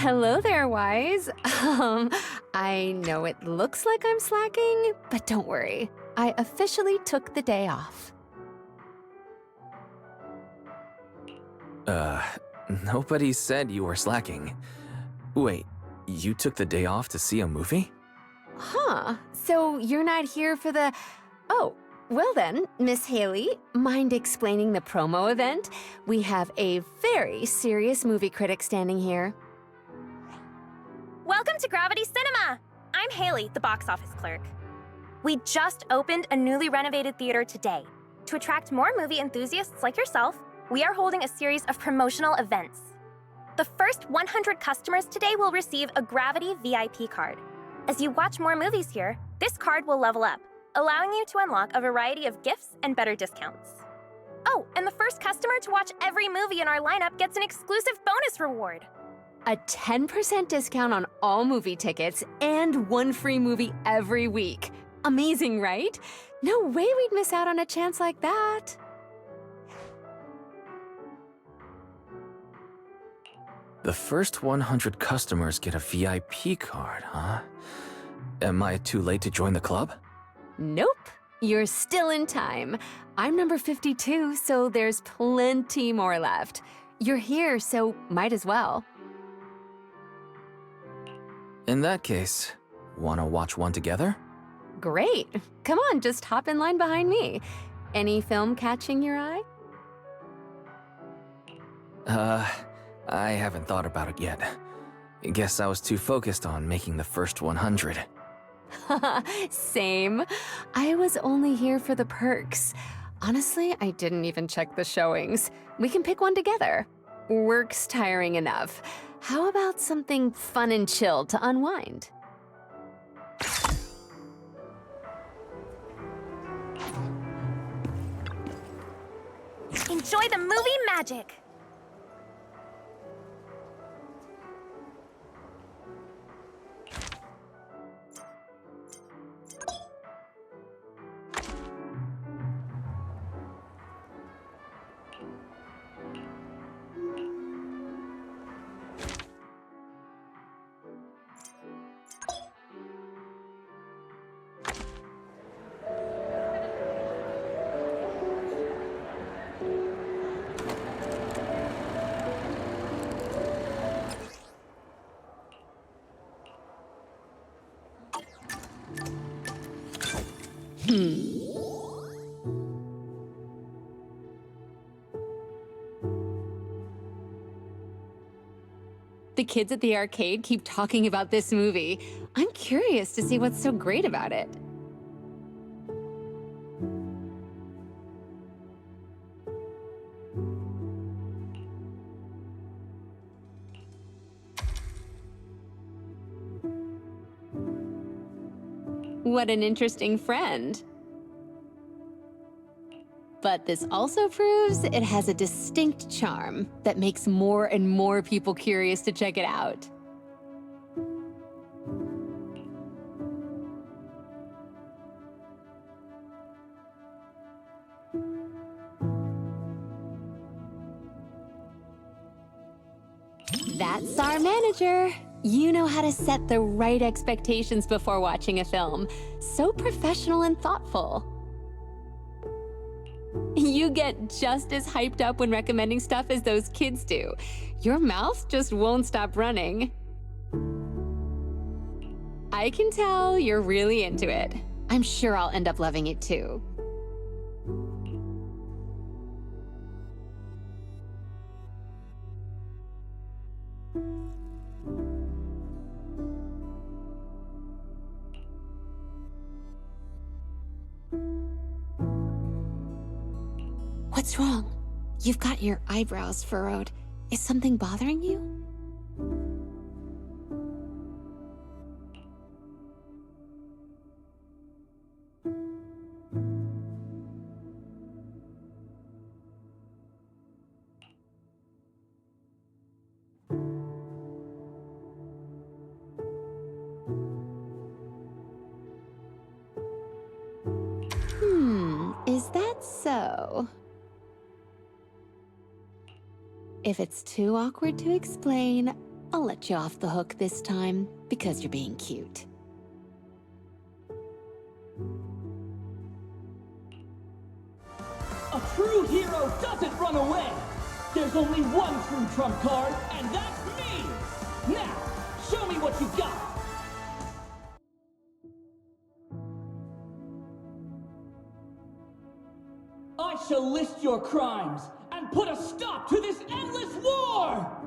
Hello there, Wise. I know it looks like I'm slacking, but don't worry. I officially took the day off. Nobody said you were slacking. Wait, you took the day off to see a movie? Huh, so you're not here for the... Oh, well then, Miss Haley, mind explaining the promo event? We have a very serious movie critic standing here. Welcome to Gravity Cinema! I'm Haley, the box office clerk. We just opened a newly renovated theater today. To attract more movie enthusiasts like yourself, we are holding a series of promotional events. The first 100 customers today will receive a Gravity VIP card. As you watch more movies here, this card will level up, allowing you to unlock a variety of gifts and better discounts. Oh, and the first customer to watch every movie in our lineup gets an exclusive bonus reward. A 10% discount on all movie tickets and one free movie every week. Amazing, right? No way we'd miss out on a chance like that. The first 100 customers get a VIP card, huh? Am I too late to join the club? Nope, you're still in time. I'm number 52, so there's plenty more left. You're here, so might as well. In that case, wanna watch one together? Great. Come on, just hop in line behind me. Any film catching your eye? I haven't thought about it yet. Guess I was too focused on making the first 100. Same. I was only here for the perks. Honestly, I didn't even check the showings. We can pick one together. Work's tiring enough. How about something fun and chill to unwind? Enjoy the movie magic! The kids at the arcade keep talking about this movie. I'm curious to see what's so great about it. What an interesting friend. But this also proves it has a distinct charm that makes more and more people curious to check it out. That's our manager. You know how to set the right expectations before watching a film. So professional and thoughtful. You get just as hyped up when recommending stuff as those kids do. Your mouth just won't stop running. I can tell you're really into it. I'm sure I'll end up loving it too. What's wrong? You've got your eyebrows furrowed. Is something bothering you? Is that so? If it's too awkward to explain, I'll let you off the hook this time because you're being cute. A true hero doesn't run away! There's only one true trump card, and that's me! Now, show me what you got! I shall list your crimes and put a stop to this endless war!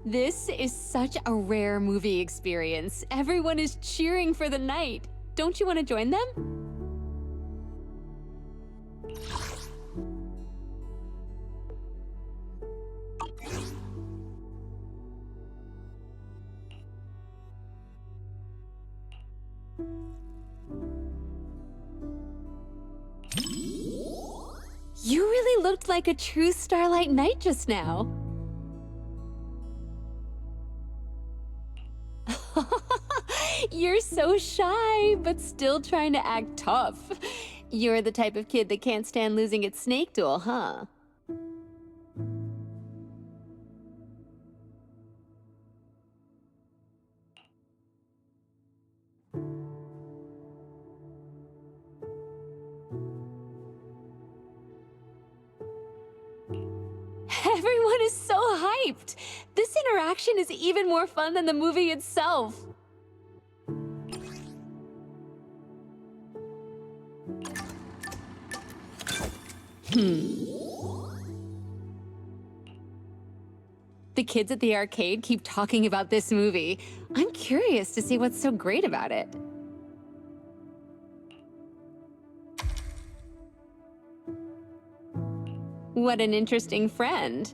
This is such a rare movie experience. Everyone is cheering for the night. Don't you want to join them? You really looked like a true Starlight Knight just now. You're so shy, but still trying to act tough. You're the type of kid that can't stand losing at Snake Duel, huh? Everyone is so hyped! This interaction is even more fun than the movie itself. The kids at the arcade keep talking about this movie. I'm curious to see what's so great about it. What an interesting friend.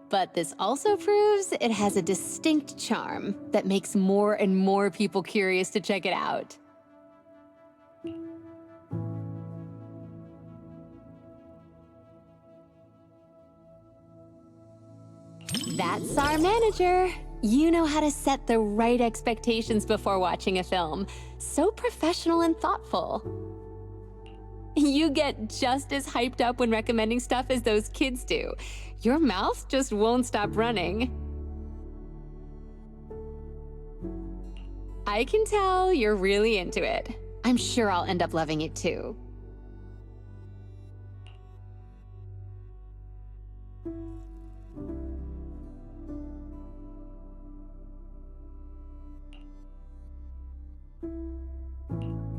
But this also proves it has a distinct charm that makes more and more people curious to check it out. That's our manager. You know how to set the right expectations before watching a film. So professional and thoughtful. You get just as hyped up when recommending stuff as those kids do. Your mouth just won't stop running. I can tell you're really into it. I'm sure I'll end up loving it too.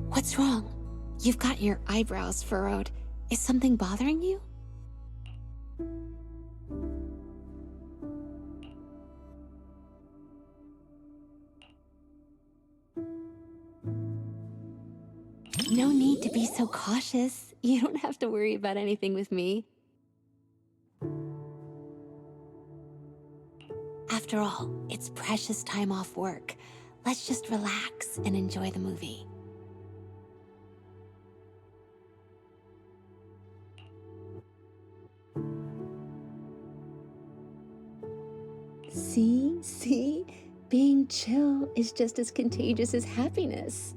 What's wrong? You've got your eyebrows furrowed. Is something bothering you? No need to be so cautious. You don't have to worry about anything with me. After all, it's precious time off work. Let's just relax and enjoy the movie. See? Being chill is just as contagious as happiness.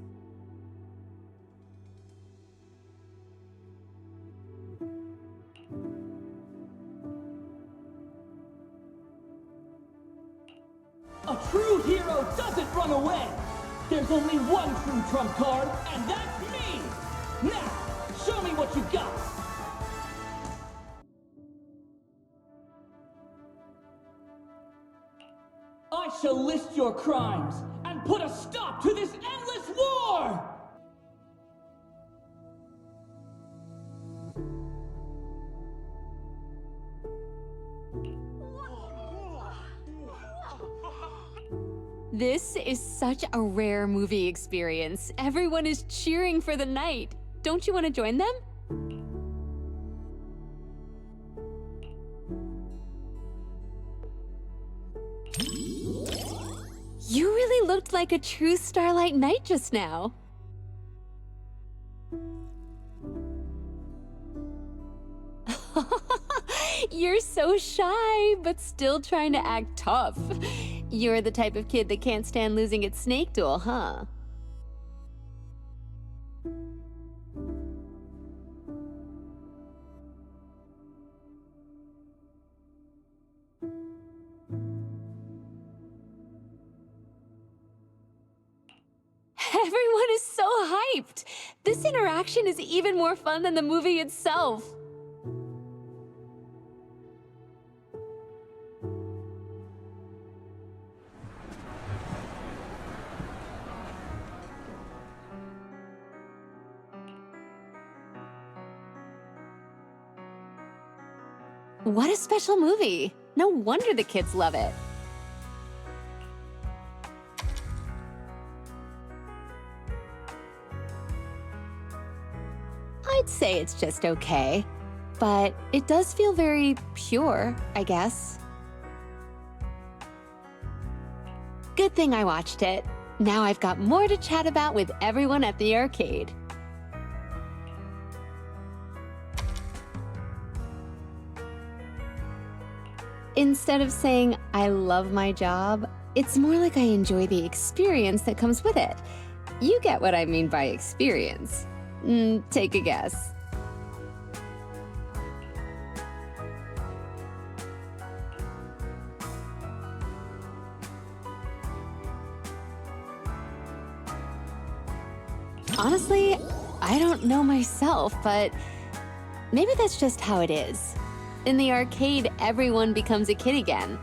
A true hero doesn't run away! There's only one true trump card, and that's me! Now, show me what you got! I shall list your crimes and put a stop to this endless war! This is such a rare movie experience. Everyone is cheering for the night. Don't you want to join them? You really looked like a true Starlight Knight just now. You're so shy, but still trying to act tough. You're the type of kid that can't stand losing its snake duel, huh? Everyone is so hyped! This interaction is even more fun than the movie itself. What a special movie! No wonder the kids love it. I'd say it's just okay, but it does feel very pure, I guess. Good thing I watched it. Now I've got more to chat about with everyone at the arcade. Instead of saying, I love my job, it's more like I enjoy the experience that comes with it. You get what I mean by experience. Take a guess. Honestly, I don't know myself, but maybe that's just how it is. In the arcade, everyone becomes a kid again.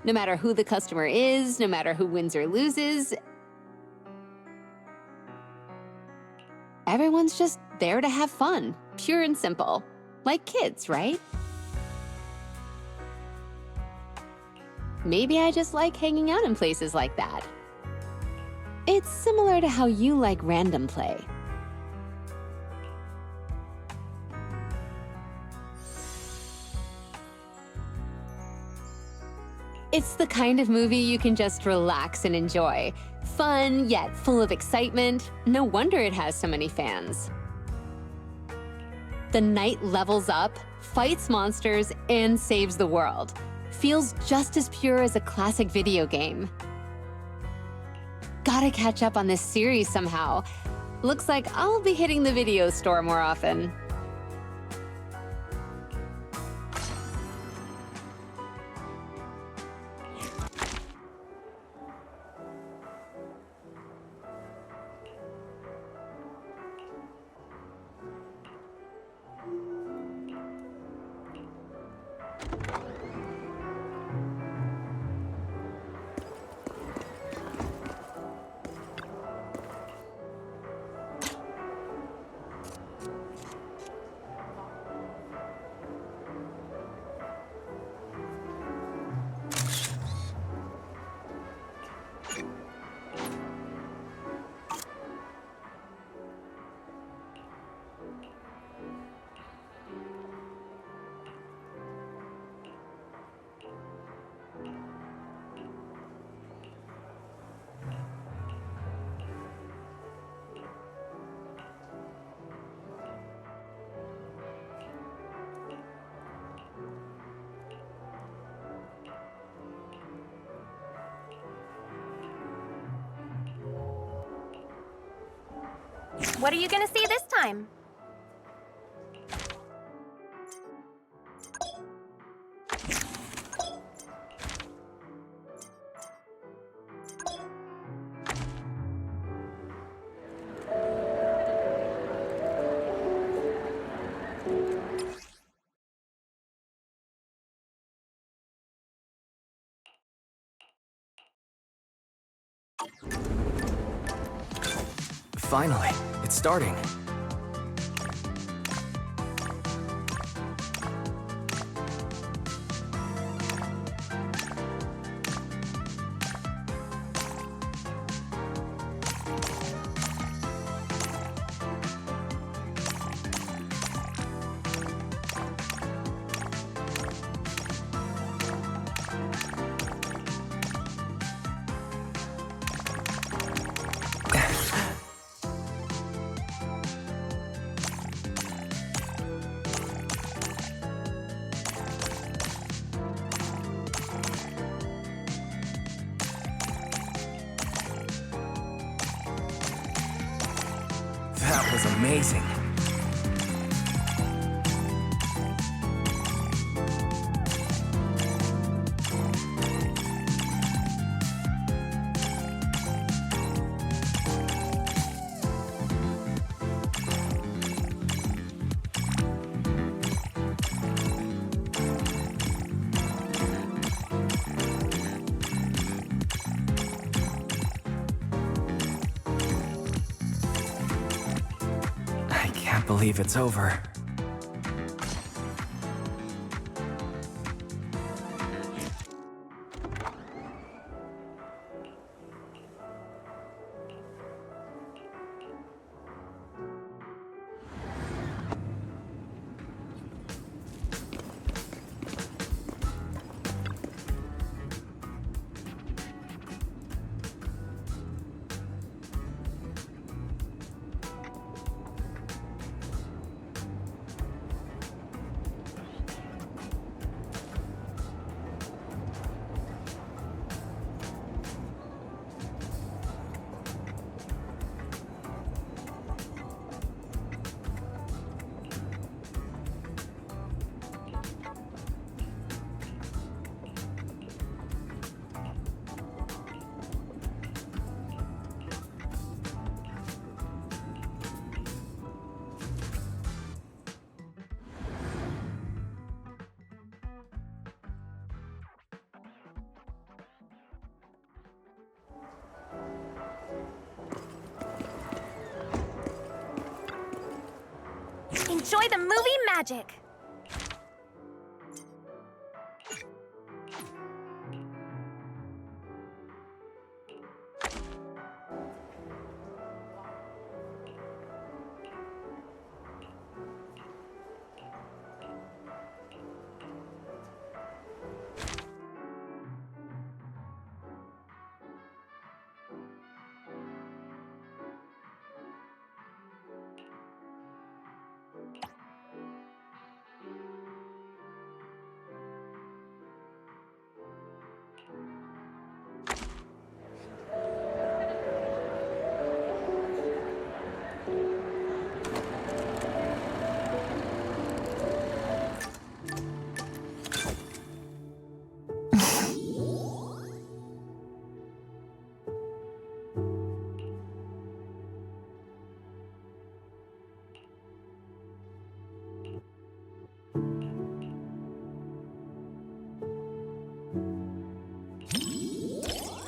No matter who the customer is, no matter who wins or loses, everyone's just there to have fun, pure and simple. Like kids, right? Maybe I just like hanging out in places like that. It's similar to how you like random play. It's the kind of movie you can just relax and enjoy. Fun, yet full of excitement. No wonder it has so many fans. The knight levels up, fights monsters, and saves the world. Feels just as pure as a classic video game. Gotta catch up on this series somehow. Looks like I'll be hitting the video store more often. What are you gonna see this time? Finally, it's starting. amazing. I can't believe it's over. Enjoy the movie magic!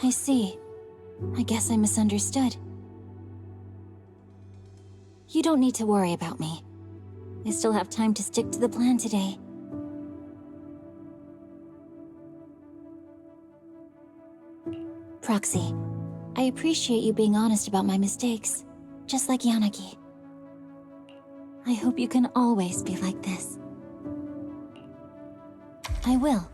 I see. I guess I misunderstood. You don't need to worry about me. I still have time to stick to the plan today. Proxy, I appreciate you being honest about my mistakes, just like Yanagi. I hope you can always be like this. I will.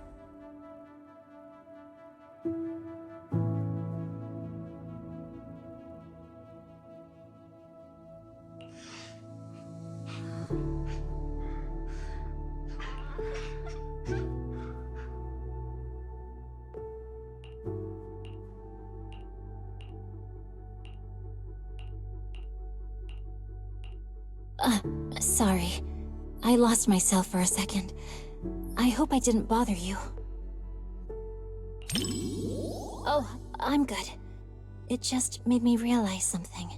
Sorry. I lost myself for a second. I hope I didn't bother you. Oh, I'm good. It just made me realize something.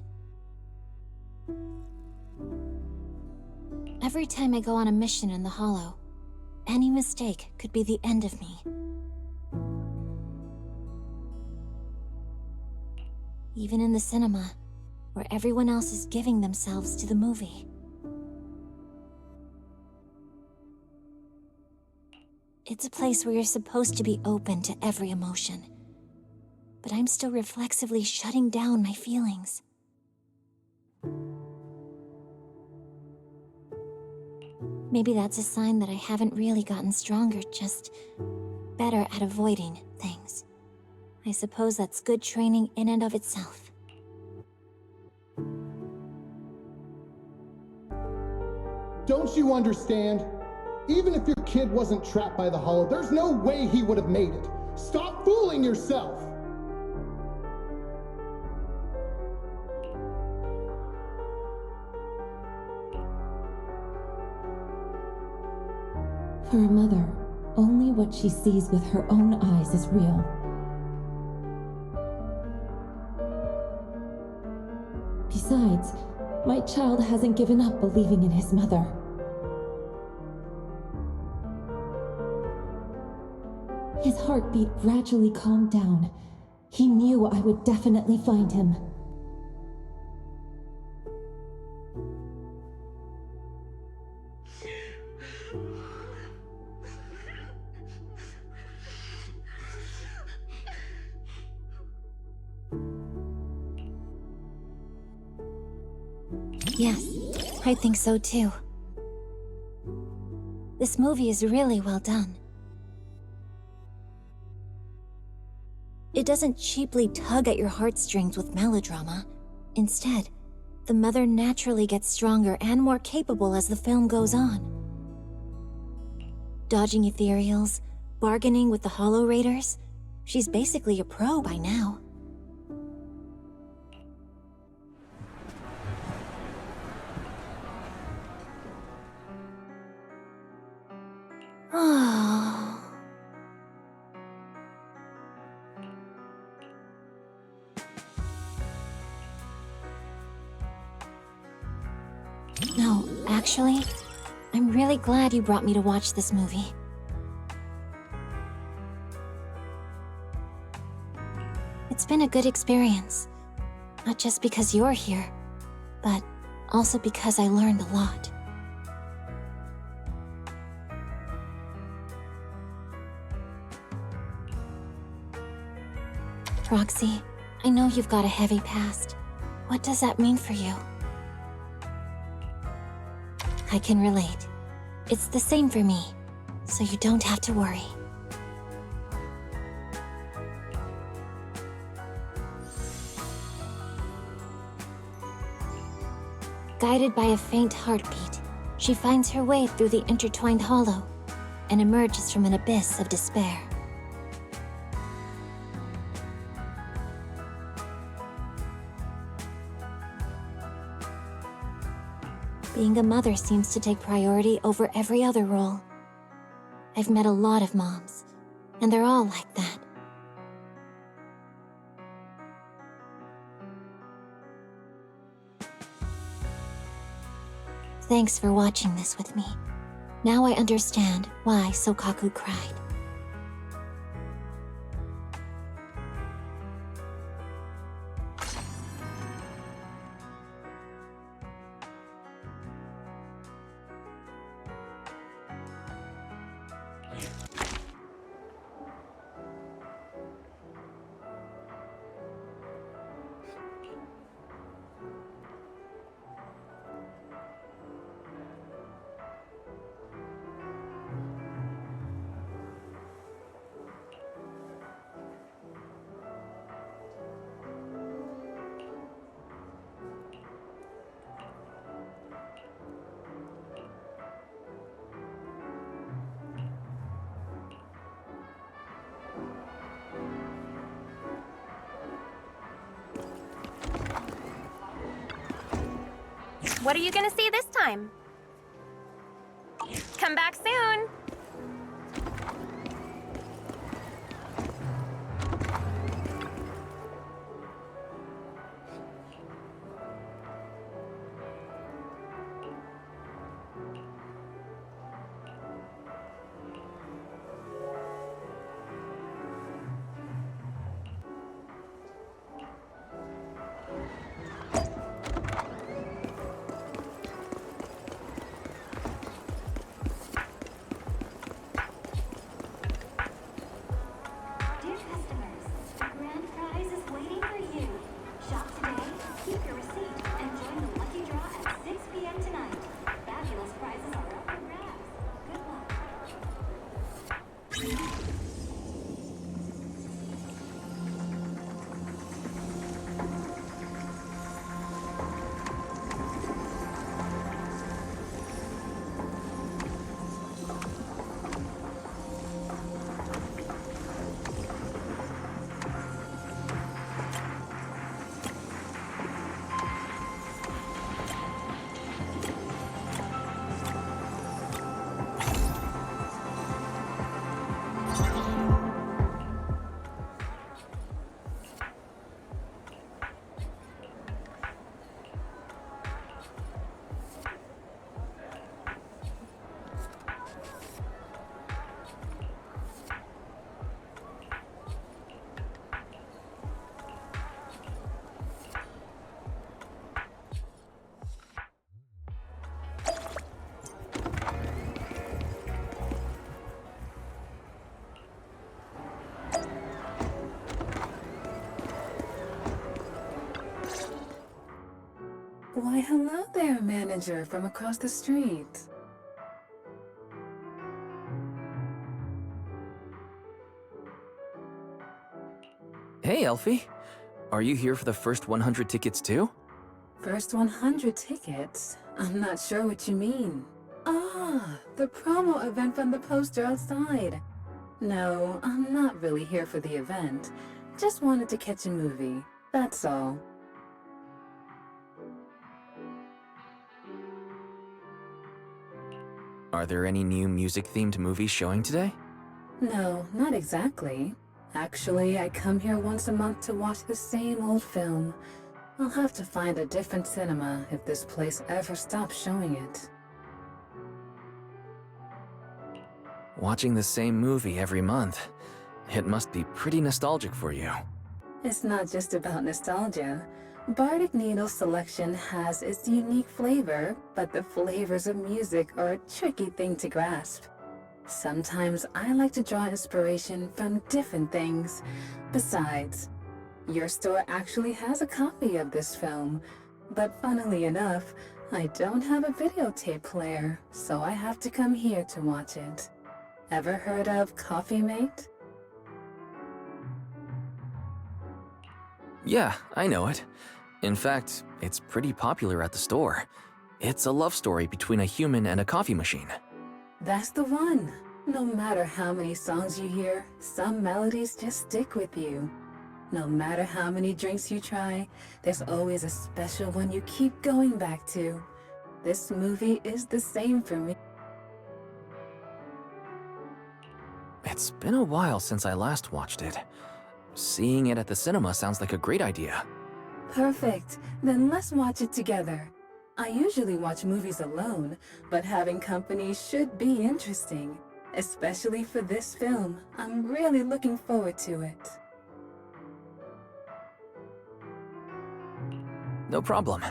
Every time I go on a mission in the Hollow, any mistake could be the end of me. Even in the cinema, where everyone else is giving themselves to the movie. It's a place where you're supposed to be open to every emotion. But I'm still reflexively shutting down my feelings. Maybe that's a sign that I haven't really gotten stronger, just better at avoiding things. I suppose that's good training in and of itself. Don't you understand? Even if your kid wasn't trapped by the Hollow, there's no way he would have made it. Stop fooling yourself! her mother, only what she sees with her own eyes is real. Besides, my child hasn't given up believing in his mother. His heartbeat gradually calmed down. He knew I would definitely find him. Yes, I think so too. This movie is really well done. It doesn't cheaply tug at your heartstrings with melodrama. Instead, the mother naturally gets stronger and more capable as the film goes on. Dodging ethereals, bargaining with the Hollow Raiders, she's basically a pro by now. Oh. No, actually, I'm really glad you brought me to watch this movie. It's been a good experience. Not just because you're here, but also because I learned a lot. Roxy, I know you've got a heavy past. What does that mean for you? I can relate. It's the same for me, so you don't have to worry. Guided by a faint heartbeat, she finds her way through the intertwined hollow and emerges from an abyss of despair. Being a mother seems to take priority over every other role. I've met a lot of moms, and they're all like that. Thanks for watching this with me. Now I understand why Sokaku cried. What are you gonna see this time? Come back soon! Why, hello there, manager from across the street. Hey, Elfy. Are you here for the first 100 tickets too? First 100 tickets? I'm not sure what you mean. Ah, the promo event from the poster outside. No, I'm not really here for the event. Just wanted to catch a movie, that's all. Are there any new music-themed movies showing today? No, not exactly. Actually, I come here once a month to watch the same old film. I'll have to find a different cinema if this place ever stops showing it. Watching the same movie every month. It must be pretty nostalgic for you. It's not just about nostalgia. Bardic Needle's selection has its unique flavor, but the flavors of music are a tricky thing to grasp. Sometimes I like to draw inspiration from different things. Besides, your store actually has a copy of this film, but funnily enough, I don't have a videotape player, so I have to come here to watch it. Ever heard of Coffee Mate? Yeah, I know it. In fact, it's pretty popular at the store. It's a love story between a human and a coffee machine. That's the one. No matter how many songs you hear, some melodies just stick with you. No matter how many drinks you try, there's always a special one you keep going back to. This movie is the same for me. It's been a while since I last watched it. Seeing it at the cinema sounds like a great idea. Perfect. Then let's watch it together. I usually watch movies alone, but having company should be interesting. Especially for this film. I'm really looking forward to it. No problem.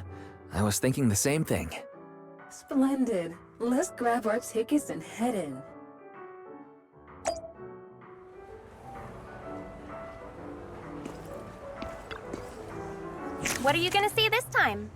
I was thinking the same thing. Splendid. Let's grab our tickets and head in. What are you gonna see this time?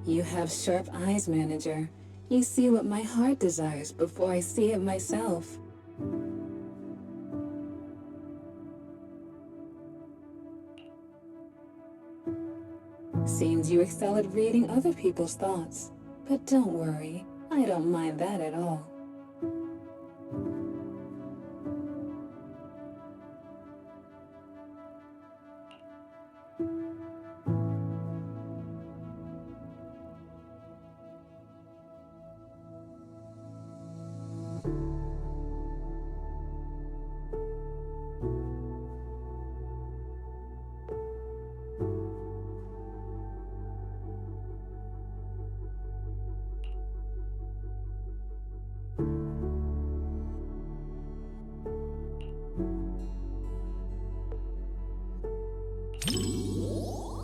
You have sharp eyes, manager. You see what my heart desires before I see it myself. Seems you excel at reading other people's thoughts. But don't worry, I don't mind that at all.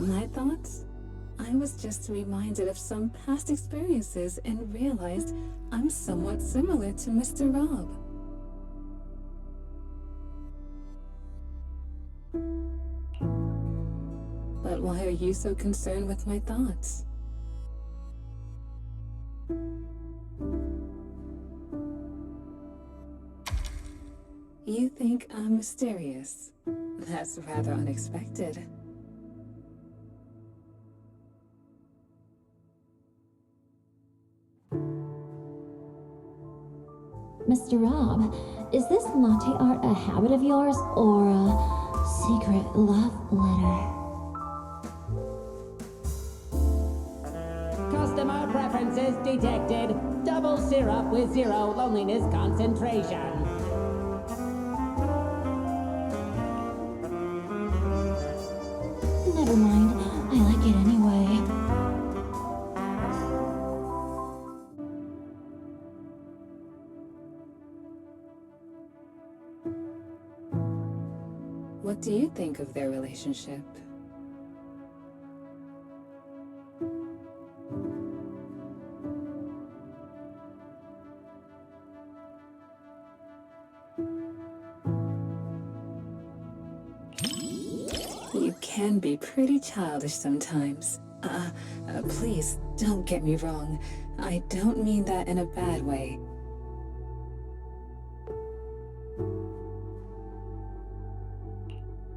My thoughts? I I was just reminded of some past experiences and realized I'm somewhat similar to Mr. Rob. But why are you so concerned with my thoughts? You think I'm mysterious? That's rather unexpected. Mr. Rob, is this latte art a habit of yours or a secret love letter? Customer preferences detected. Double syrup with 0 loneliness concentration. Never mind, I like it anyway. What do you think of their relationship? You can be pretty childish sometimes. Please, don't get me wrong. I don't mean that in a bad way.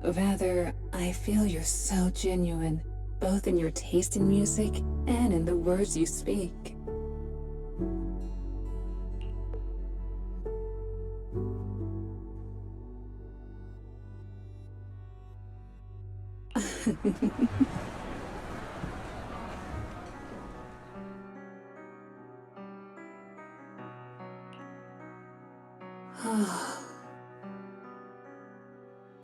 Rather, I feel you're so genuine, both in your taste in music and in the words you speak.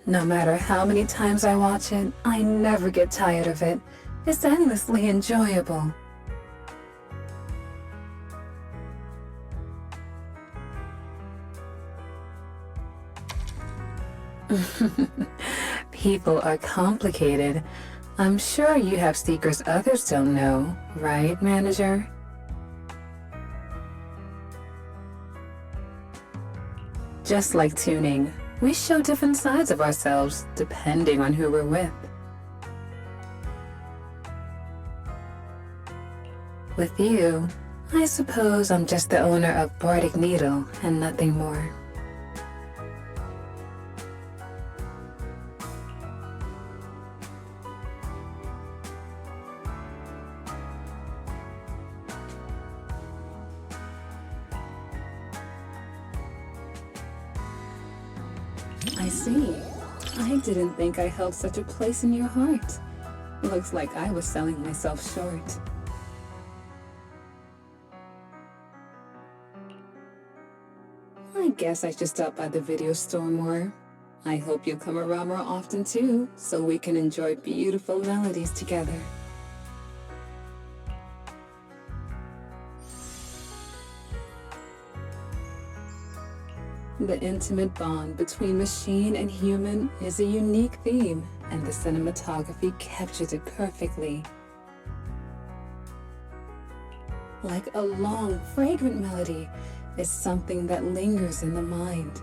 No matter how many times I watch it, I never get tired of it. It's endlessly enjoyable. People are complicated. I'm sure you have secrets others don't know, right, manager? Just like tuning, we show different sides of ourselves depending on who we're with. With you, I suppose I'm just the owner of Bardic Needle and nothing more. I see. I didn't think I held such a place in your heart. Looks like I was selling myself short. I guess I should stop by the video store more. I hope you'll come around more often too, so we can enjoy beautiful melodies together. The intimate bond between machine and human is a unique theme, and the cinematography captures it perfectly. Like a long, fragrant melody, it's something that lingers in the mind.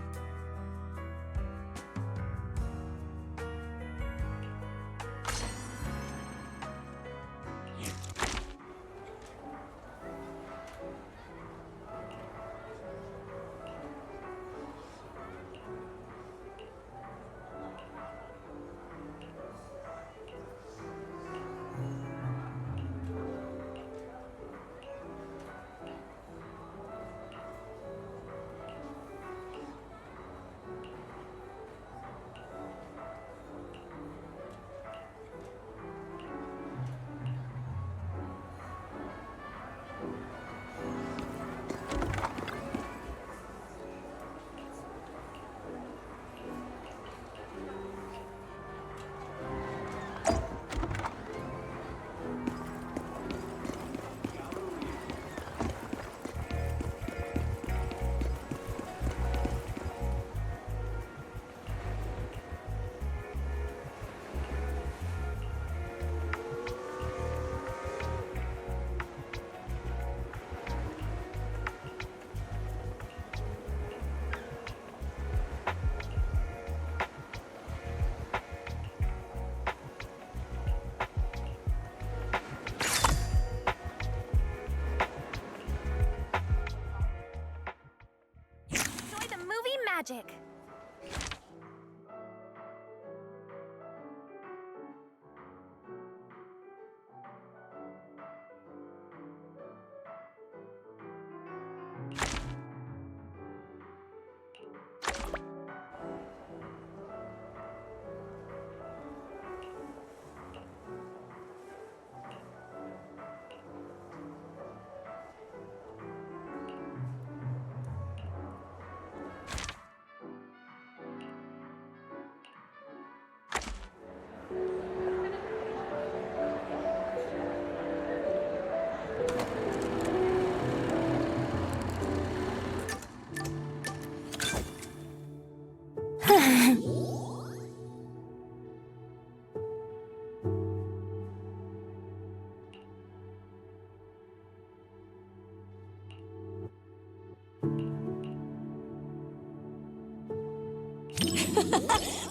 magic.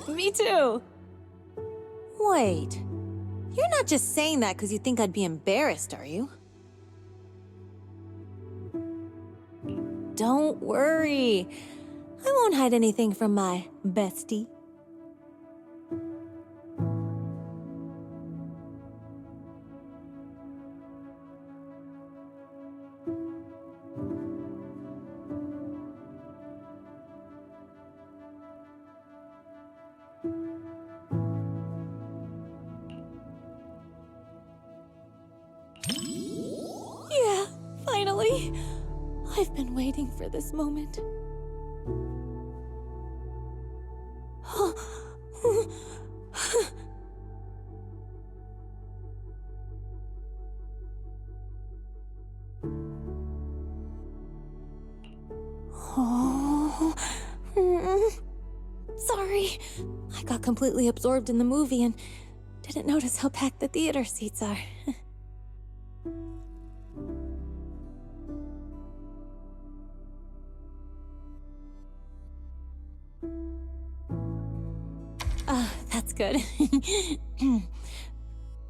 Me too! Wait, you're not just saying that because you think I'd be embarrassed, are you? Don't worry. I won't hide anything from my bestie. Yeah, finally. I've been waiting for this moment. Sorry. I got completely absorbed in the movie and didn't notice how packed the theater seats are. That's good.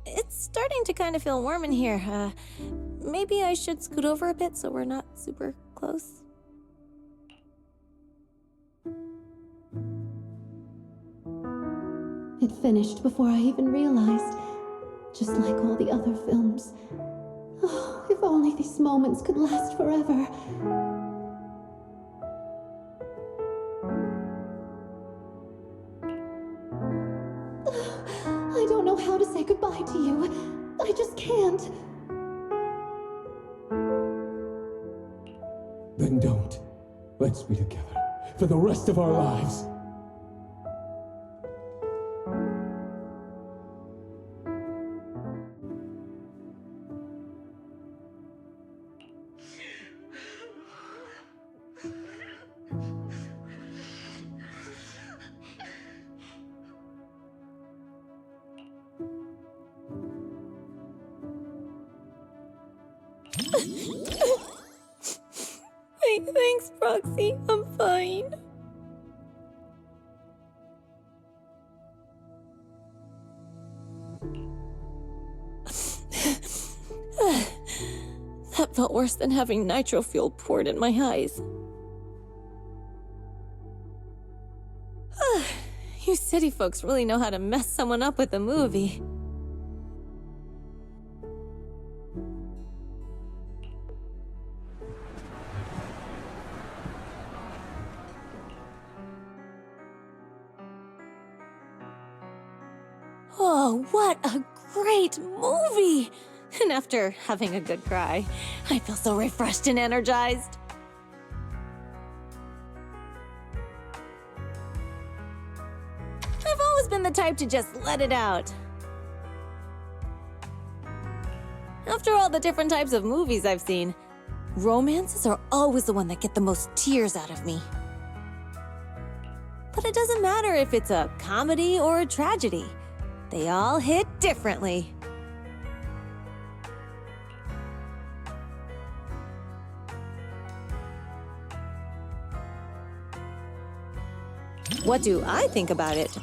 It's starting to kind of feel warm in here. Maybe I should scoot over a bit so we're not super close. It finished before I even realized, just like all the other films. Oh, if only these moments could last forever. I don't know how to say goodbye to you. I just can't. Then don't. Let's be together for the rest of our lives. Thanks, Proxy. I'm fine. That felt worse than having nitro fuel poured in my eyes. You city folks really know how to mess someone up with a movie. Oh, what a great movie! And after having a good cry, I feel so refreshed and energized. I've always been the type to just let it out. After all the different types of movies I've seen, romances are always the one that get the most tears out of me. But it doesn't matter if it's a comedy or a tragedy. They all hit differently. What do I think about it?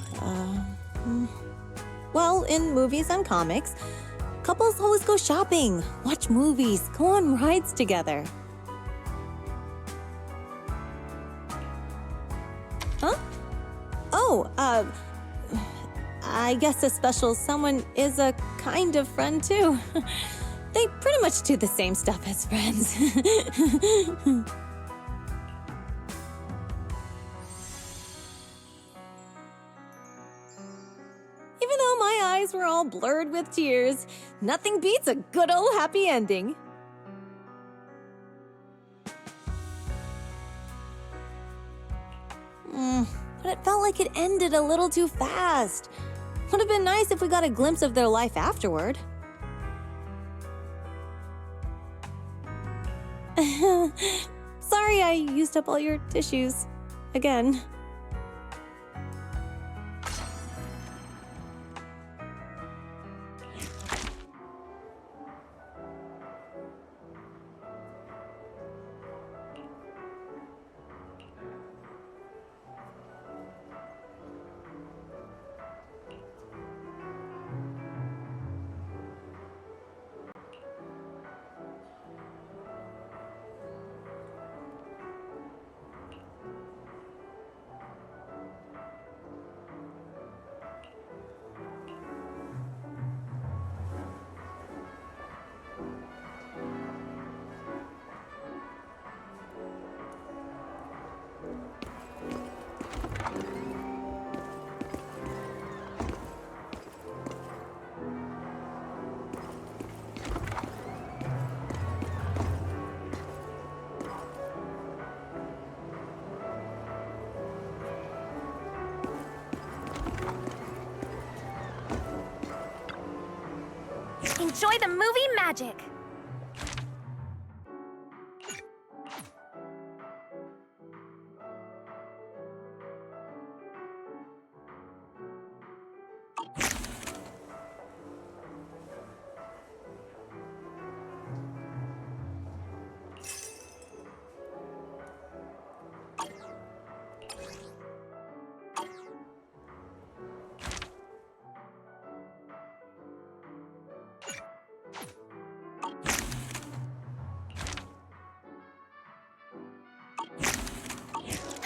Well, in movies and comics, couples always go shopping, watch movies, go on rides together. Oh, I guess a special someone is a kind of friend too. They pretty much do the same stuff as friends. Even though my eyes were all blurred with tears, nothing beats a good old happy ending. But it felt like it ended a little too fast. Would have been nice if we got a glimpse of their life afterward. Sorry I used up all your tissues. Again. Enjoy the movie magic!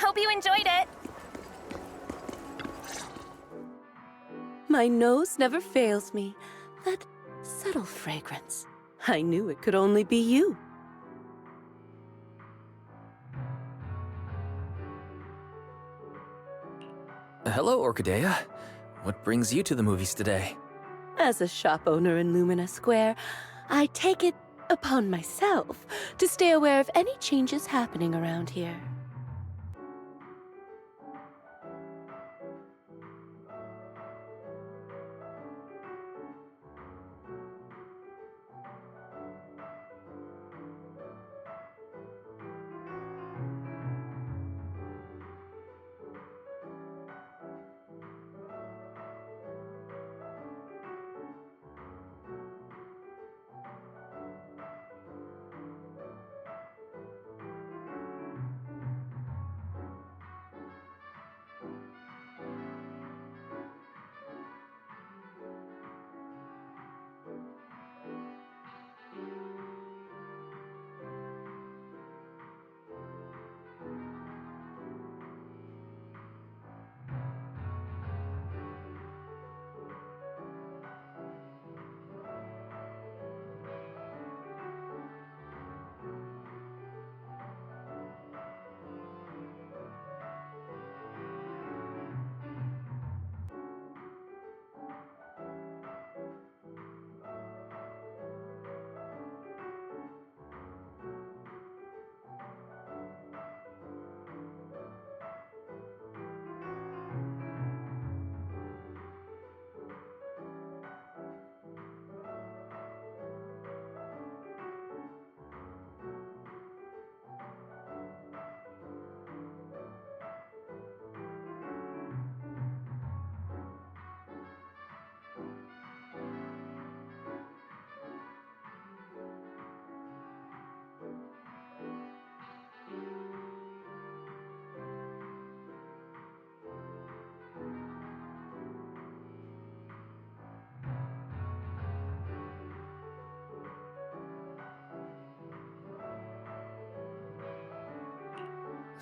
Hope you enjoyed it! My nose never fails me. That subtle fragrance. I knew it could only be you. Hello, Orchidea. What brings you to the movies today? As a shop owner in Lumina Square, I take it upon myself to stay aware of any changes happening around here.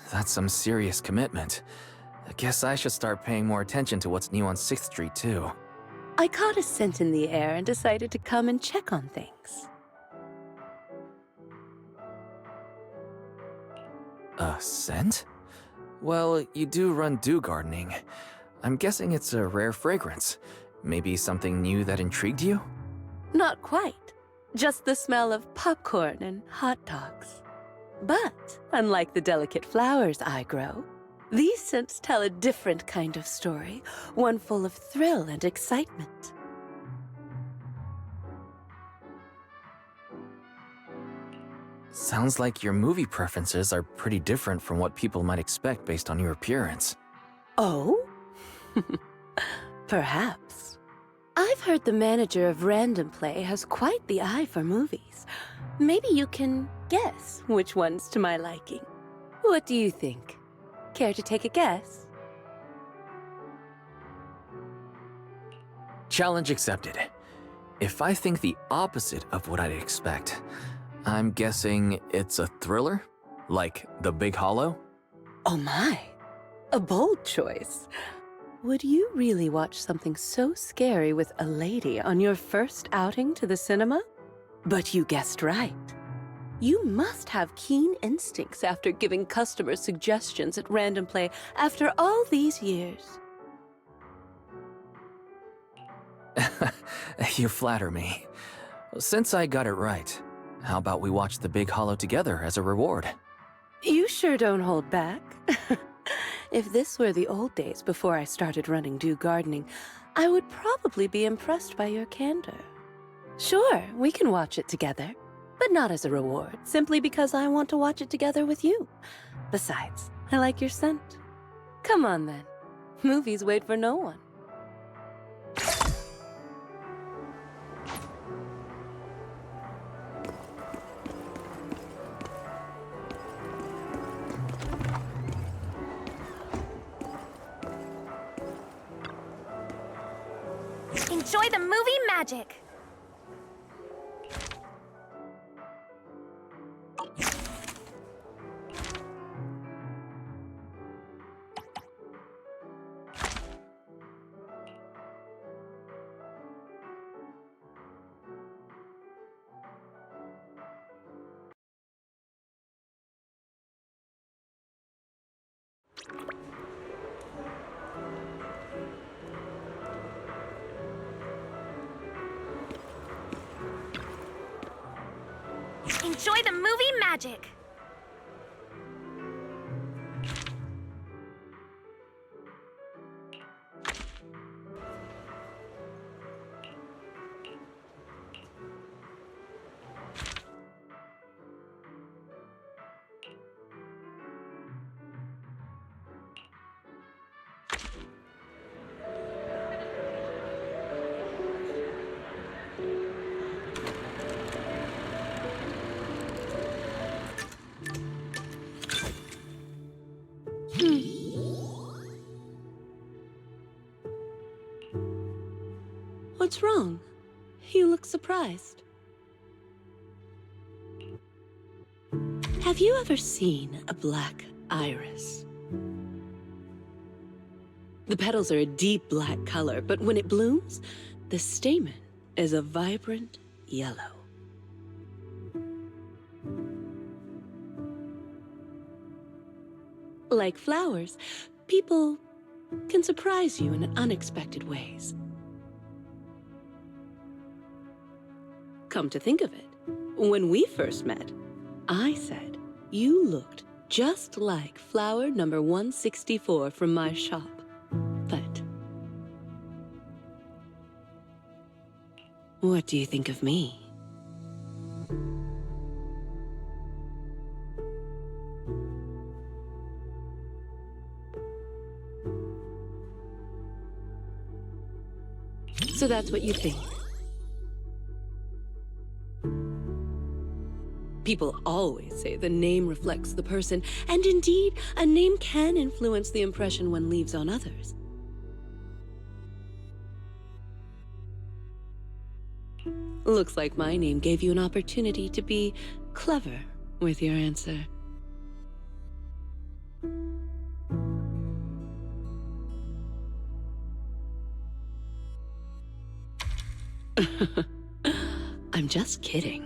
That's some serious commitment. I guess I should start paying more attention to what's new on 6th Street, too. I caught a scent in the air and decided to come and check on things. A scent? Well, you do run dew gardening. I'm guessing it's a rare fragrance. Maybe something new that intrigued you? Not quite. Just the smell of popcorn and hot dogs. But, unlike the delicate flowers I grow, these scents tell a different kind of story, one full of thrill and excitement. Sounds like your movie preferences are pretty different from what people might expect based on your appearance. Oh? Perhaps. I've heard the manager of Random Play has quite the eye for movies. Maybe you can guess which one's to my liking. What do you think? Care to take a guess? Challenge accepted. If I think the opposite of what I'd expect, I'm guessing it's a thriller? Like The Big Hollow? Oh my, a bold choice. Would you really watch something so scary with a lady on your first outing to the cinema? But you guessed right. You must have keen instincts after giving customers suggestions at Random Play after all these years. You flatter me. Since I got it right, how about we watch The Big Hollow together as a reward? You sure don't hold back. If this were the old days before I started running dew gardening, I would probably be impressed by your candor. Sure, we can watch it together, but not as a reward, simply because I want to watch it together with you. Besides, I like your scent. Come on then. Movies wait for no one. Enjoy the movie magic! Enjoy the movie magic! What's wrong? You look surprised. Have you ever seen a black iris? The petals are a deep black color, but when it blooms, the stamen is a vibrant yellow. Like flowers, people can surprise you in unexpected ways. Come to think of it, when we first met, I said you looked just like flower number 164 from my shop. But what do you think of me? So that's what you think. People always say the name reflects the person, and indeed, a name can influence the impression one leaves on others. Looks like my name gave you an opportunity to be clever with your answer. I'm just kidding.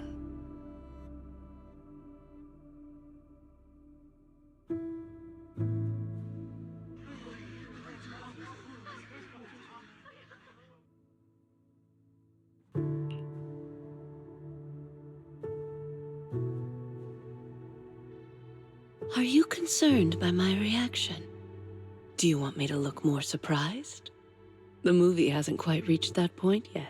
Are you concerned by my reaction? Do you want me to look more surprised? The movie hasn't quite reached that point yet.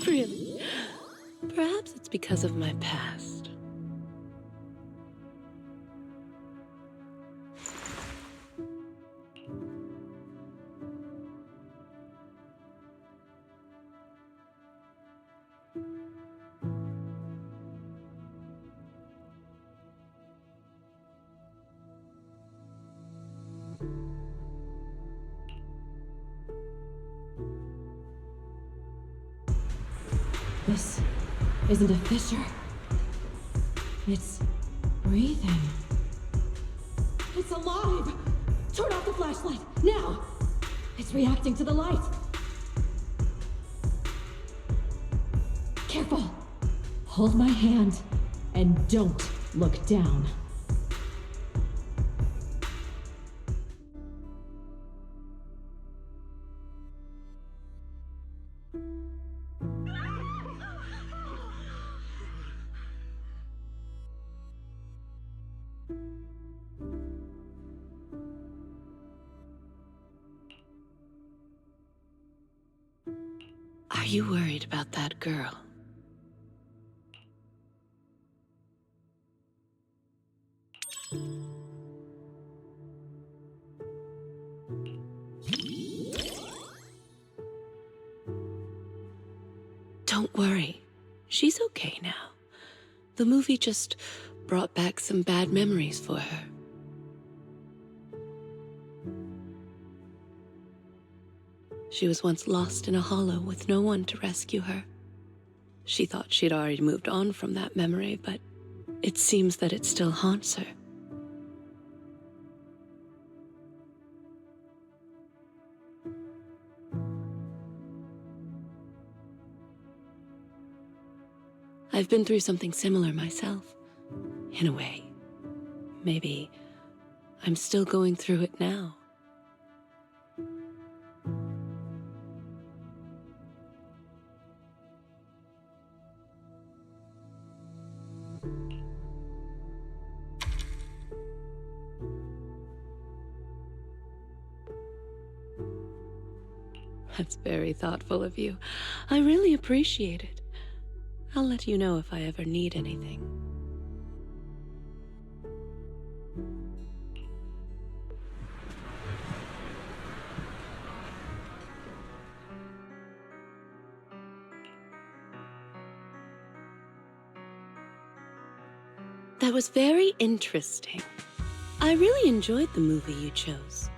Really? Perhaps it's because of my past. This isn't a fissure. It's breathing. It's alive! Turn off the flashlight, now! It's reacting to the light. Careful. Hold my hand and don't look down. Are you worried about that girl? Don't worry. She's okay now. The movie just brought back some bad memories for her. She was once lost in a hollow with no one to rescue her. She thought she'd already moved on from that memory, but it seems that it still haunts her. I've been through something similar myself, in a way. Maybe I'm still going through it now. That's very thoughtful of you. I really appreciate it. I'll let you know if I ever need anything. That was very interesting. I really enjoyed the movie you chose.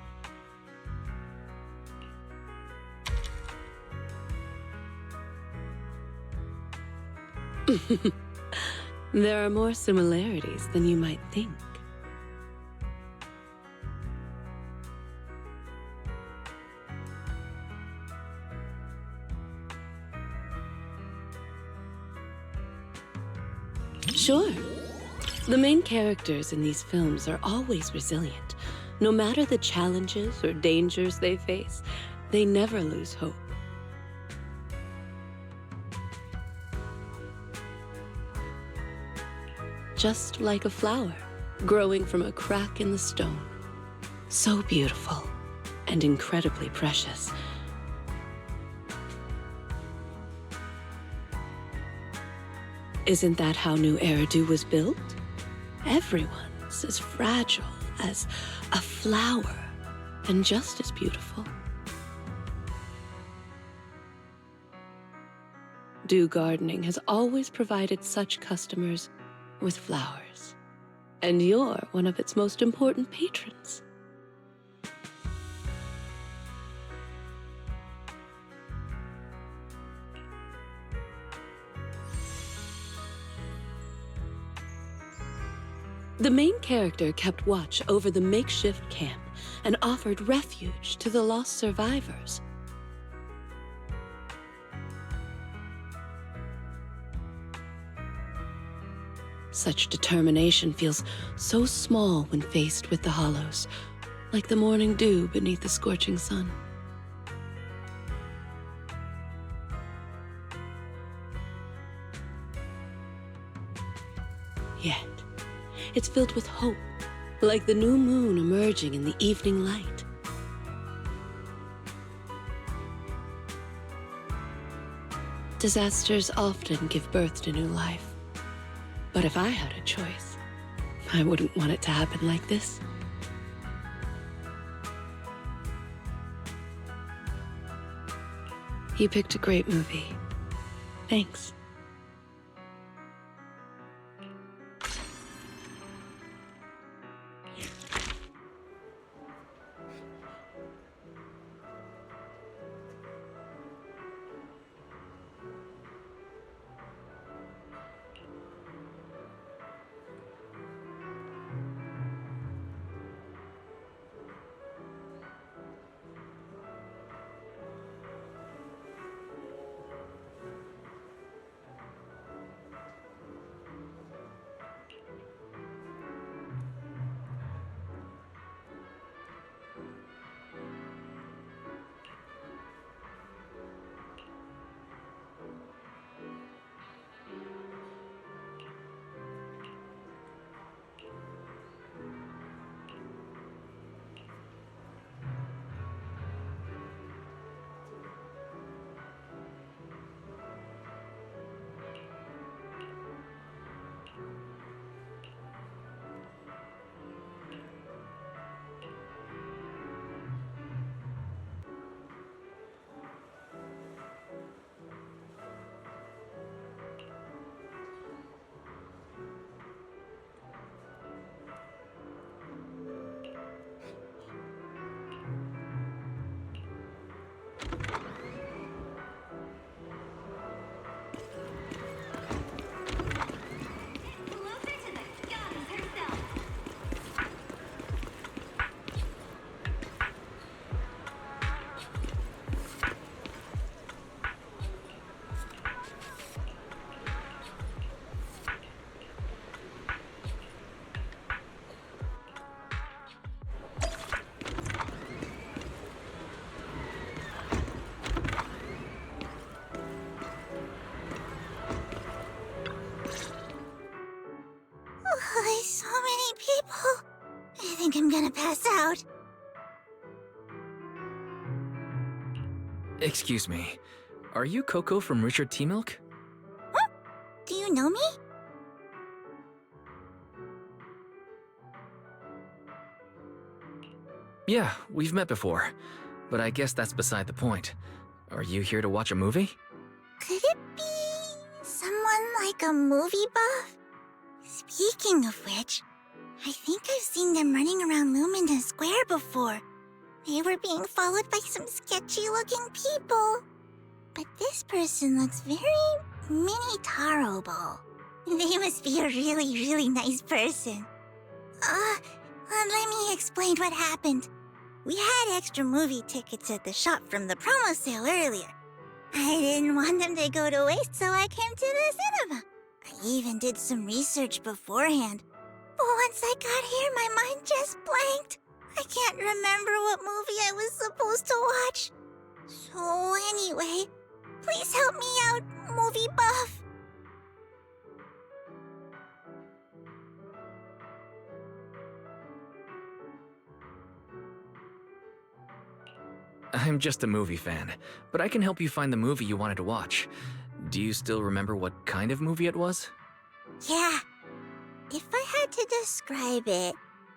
There are more similarities than you might think. Sure. The main characters in these films are always resilient. No matter the challenges or dangers they face, they never lose hope. Just like a flower growing from a crack in the stone. So beautiful and incredibly precious. Isn't that how New Eridu was built? Everyone's as fragile as a flower and just as beautiful. Do Gardening has always provided such customers with flowers, and you're one of its most important patrons. The main character kept watch over the makeshift camp and offered refuge to the lost survivors. Such determination feels so small when faced with the hollows, like the morning dew beneath the scorching sun. Yet, it's filled with hope, like the new moon emerging in the evening light. Disasters often give birth to new life. But if I had a choice, I wouldn't want it to happen like this. You picked a great movie. Thanks. So many people. I think I'm gonna pass out. Excuse me. Are you Coco from Richard T. Milk? Huh? Do you know me? Yeah, we've met before. But I guess that's beside the point. Are you here to watch a movie? Could it be someone like a movie buff? Speaking of which, I think I've seen them running around Lumina Square before. They were being followed by some sketchy-looking people. But this person looks very mini-tarable. They must be a really, really nice person. Let me explain what happened. We had extra movie tickets at the shop from the promo sale earlier. I didn't want them to go to waste, so I came to the cinema. I even did some research beforehand. But once I got here, my mind just blanked. I can't remember what movie I was supposed to watch. So anyway, please help me out, movie buff. I'm just a movie fan, but I can help you find the movie you wanted to watch. Do you still remember what kind of movie it was? Yeah. If I had to describe it,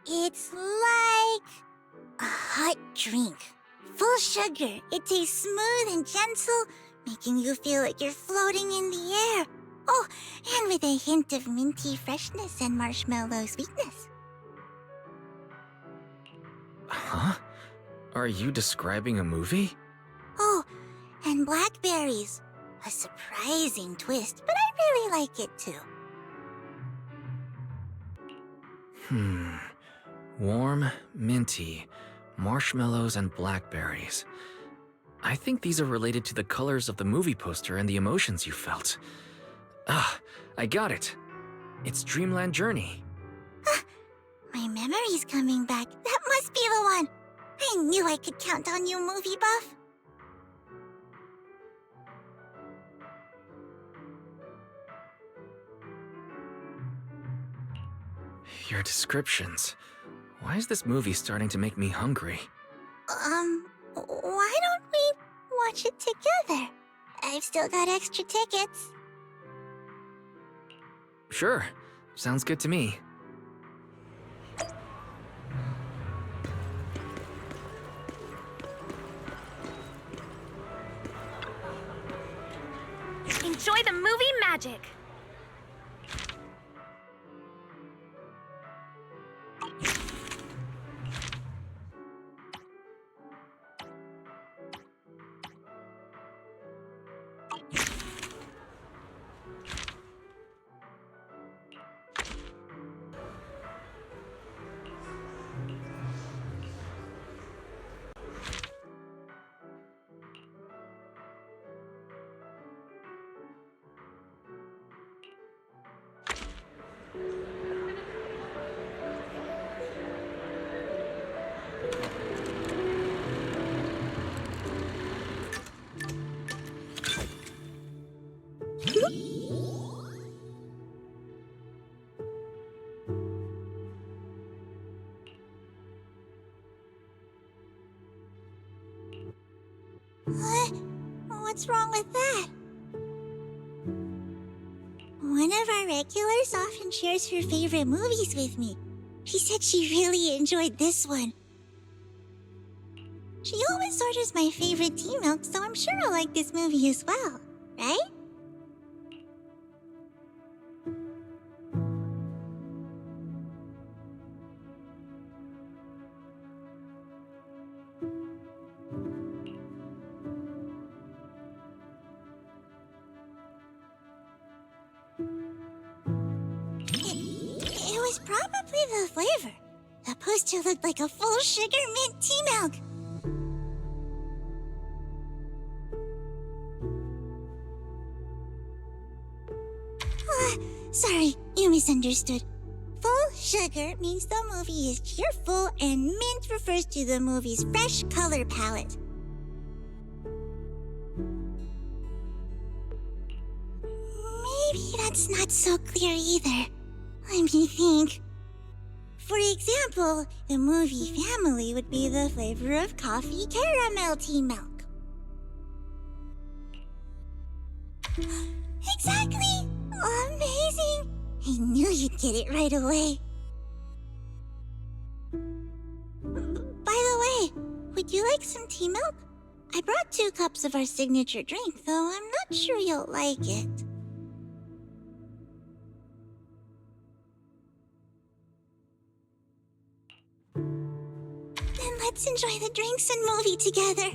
it's like a hot drink. Full sugar. It tastes smooth and gentle, making you feel like you're floating in the air. Oh, and with a hint of minty freshness and marshmallow sweetness. Huh? Are you describing a movie? Oh, and blackberries. A surprising twist, but I really like it too. Warm, minty, marshmallows, and blackberries. I think these are related to the colors of the movie poster and the emotions you felt. Ah, I got it. It's Dreamland Journey. My memory's coming back. That must be the one. I knew I could count on you, movie buff. Your descriptions. Why is this movie starting to make me hungry? Why don't we watch it together? I've still got extra tickets. Sure. Sounds good to me. Enjoy the movie magic! What's wrong with that? One of our regulars often shares her favorite movies with me. She said she really enjoyed this one. She always orders my favorite tea milk, so I'm sure I'll like this movie as well, right? It was probably the flavor. The poster looked like a full sugar mint tea milk. Sorry, you misunderstood. Full sugar means the movie is cheerful, and mint refers to the movie's fresh color palette. Maybe that's not so clear either. Let me think. For example, the movie Family would be the flavor of coffee caramel tea milk. Exactly! Amazing! I knew you'd get it right away. By the way, would you like some tea milk? I brought 2 cups of our signature drink, though I'm not sure you'll like it. Then let's enjoy the drinks and movie together.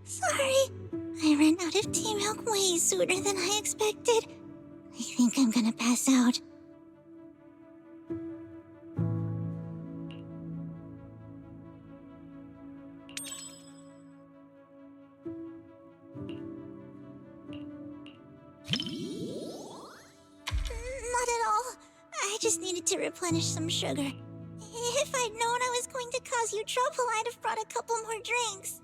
Sorry, I ran out of tea milk way sooner than I expected. I think I'm gonna pass out. Not at all. I just needed to replenish some sugar. If I'd known I was going to cause you trouble, I'd have brought a couple more drinks.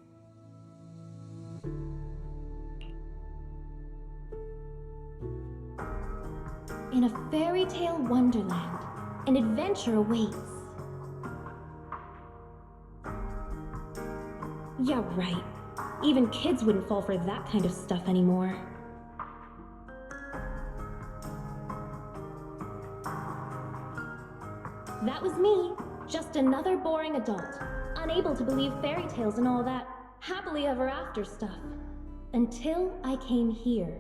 In a fairy tale wonderland, an adventure awaits. Yeah, right. Even kids wouldn't fall for that kind of stuff anymore. That was me, just another boring adult, unable to believe fairy tales and all that happily ever after stuff. Until I came here.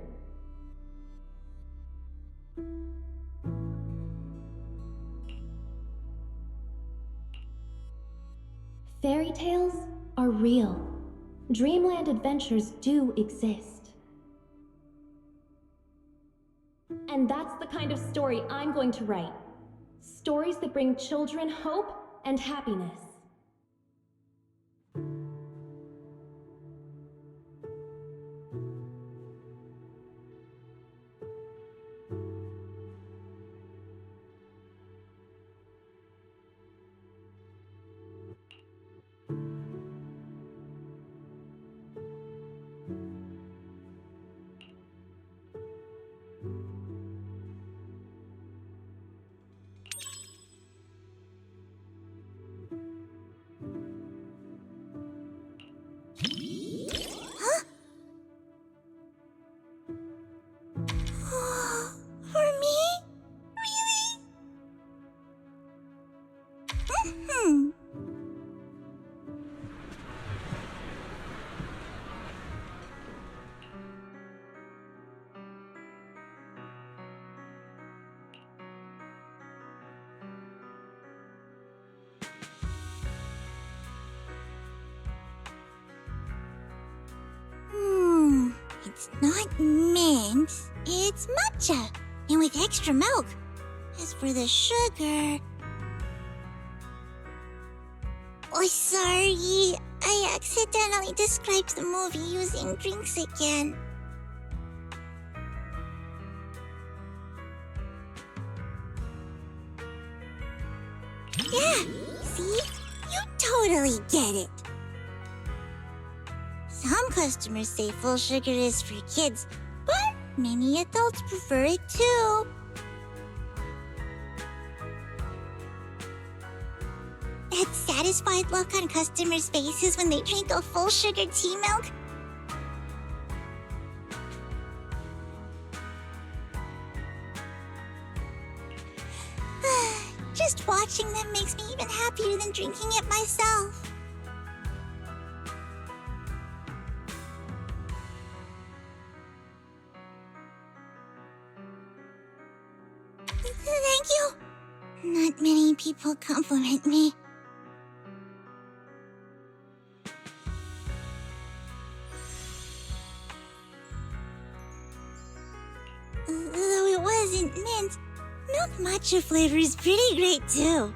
Fairy tales are real. Dreamland adventures do exist. And that's the kind of story I'm going to write. Stories that bring children hope and happiness. It's not mint, it's matcha, and with extra milk. As for the sugar... Oh, sorry. I accidentally described the movie using drinks again. Yeah, see? You totally get it. Some customers say full sugar is for kids, but many adults prefer it too. That satisfied look on customers' faces when they drink a full sugar tea milk. Just watching them makes me even happier than drinking it myself. Thank you. Not many people compliment me. Though it wasn't mint, milk matcha flavor is pretty great too.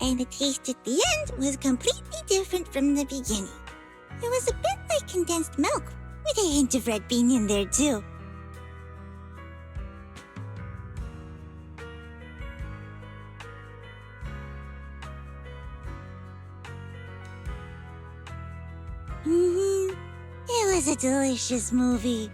And the taste at the end was completely different from the beginning. It was a bit like condensed milk, with a hint of red bean in there too. It was a delicious movie.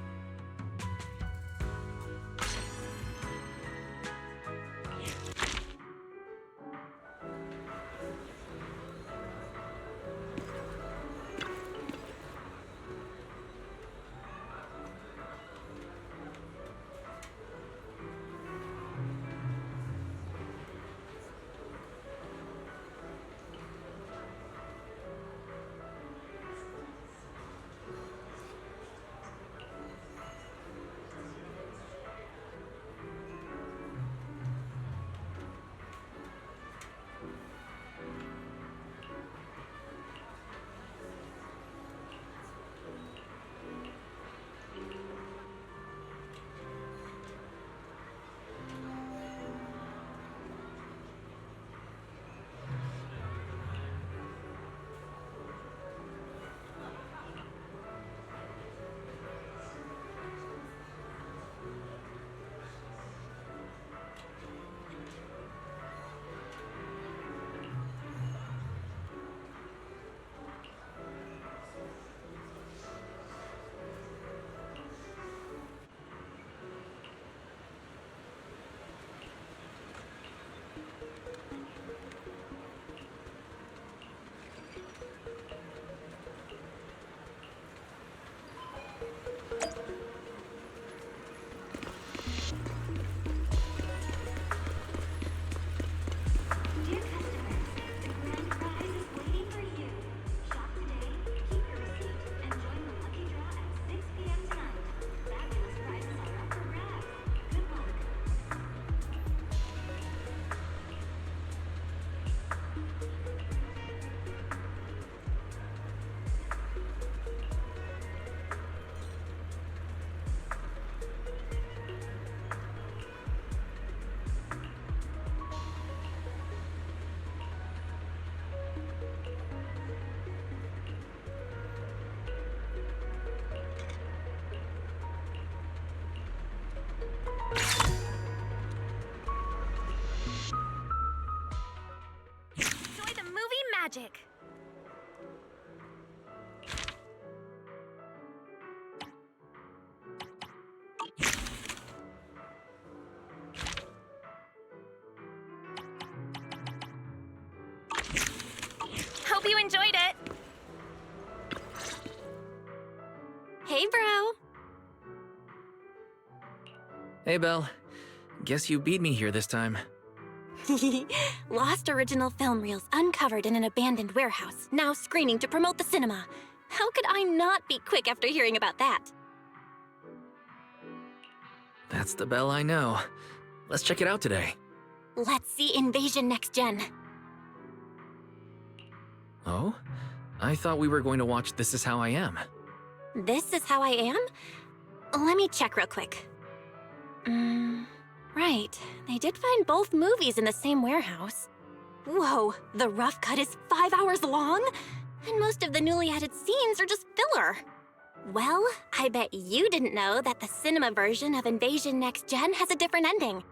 magic. Hope you enjoyed it. Hey, bro. Hey, Belle. Guess you beat me here this time. Lost original film reels uncovered in an abandoned warehouse, now screening to promote the cinema. How could I not be quick after hearing about that? That's the Belle I know. Let's check it out today. Let's see Invasion Next Gen. Oh? I thought we were going to watch This Is How I Am. This Is How I Am? Let me check real quick. Right. They did find both movies in the same warehouse. Whoa, the rough cut is 5 hours long? And most of the newly added scenes are just filler. Well, I bet you didn't know that the cinema version of Invasion Next Gen has a different ending.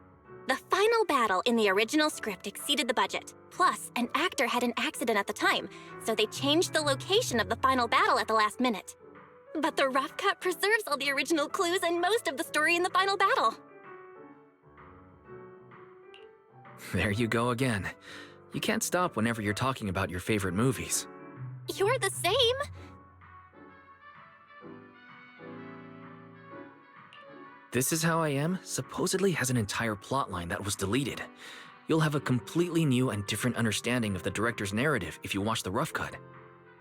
The final battle in the original script exceeded the budget. Plus, an actor had an accident at the time, so they changed the location of the final battle at the last minute. But the rough cut preserves all the original clues and most of the story in the final battle. There you go again. You can't stop whenever you're talking about your favorite movies. You're the same. This Is How I Am supposedly has an entire plotline that was deleted. You'll have a completely new and different understanding of the director's narrative if you watch the rough cut.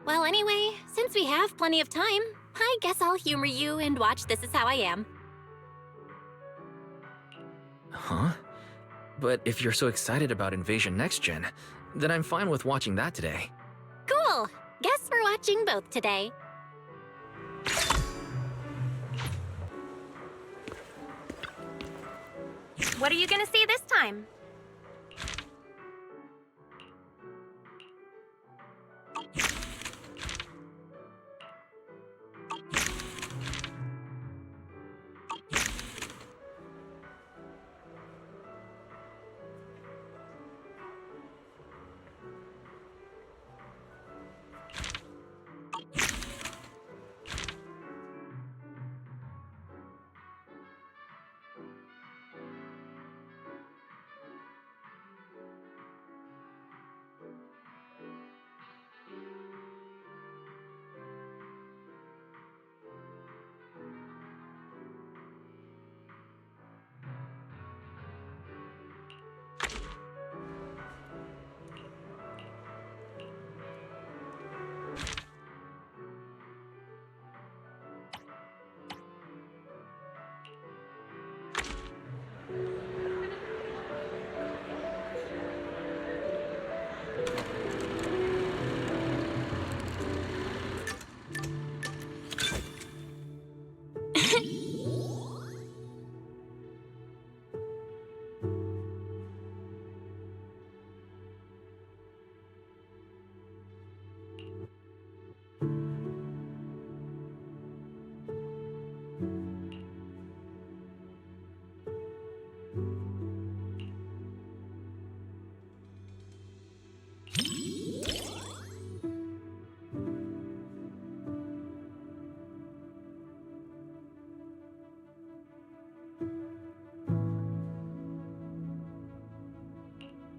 Well, anyway, since we have plenty of time, I guess I'll humor you and watch This Is How I Am. Huh? But if you're so excited about Invasion Next Gen, then I'm fine with watching that today. Cool! Guess we're watching both today. What are you gonna see this time?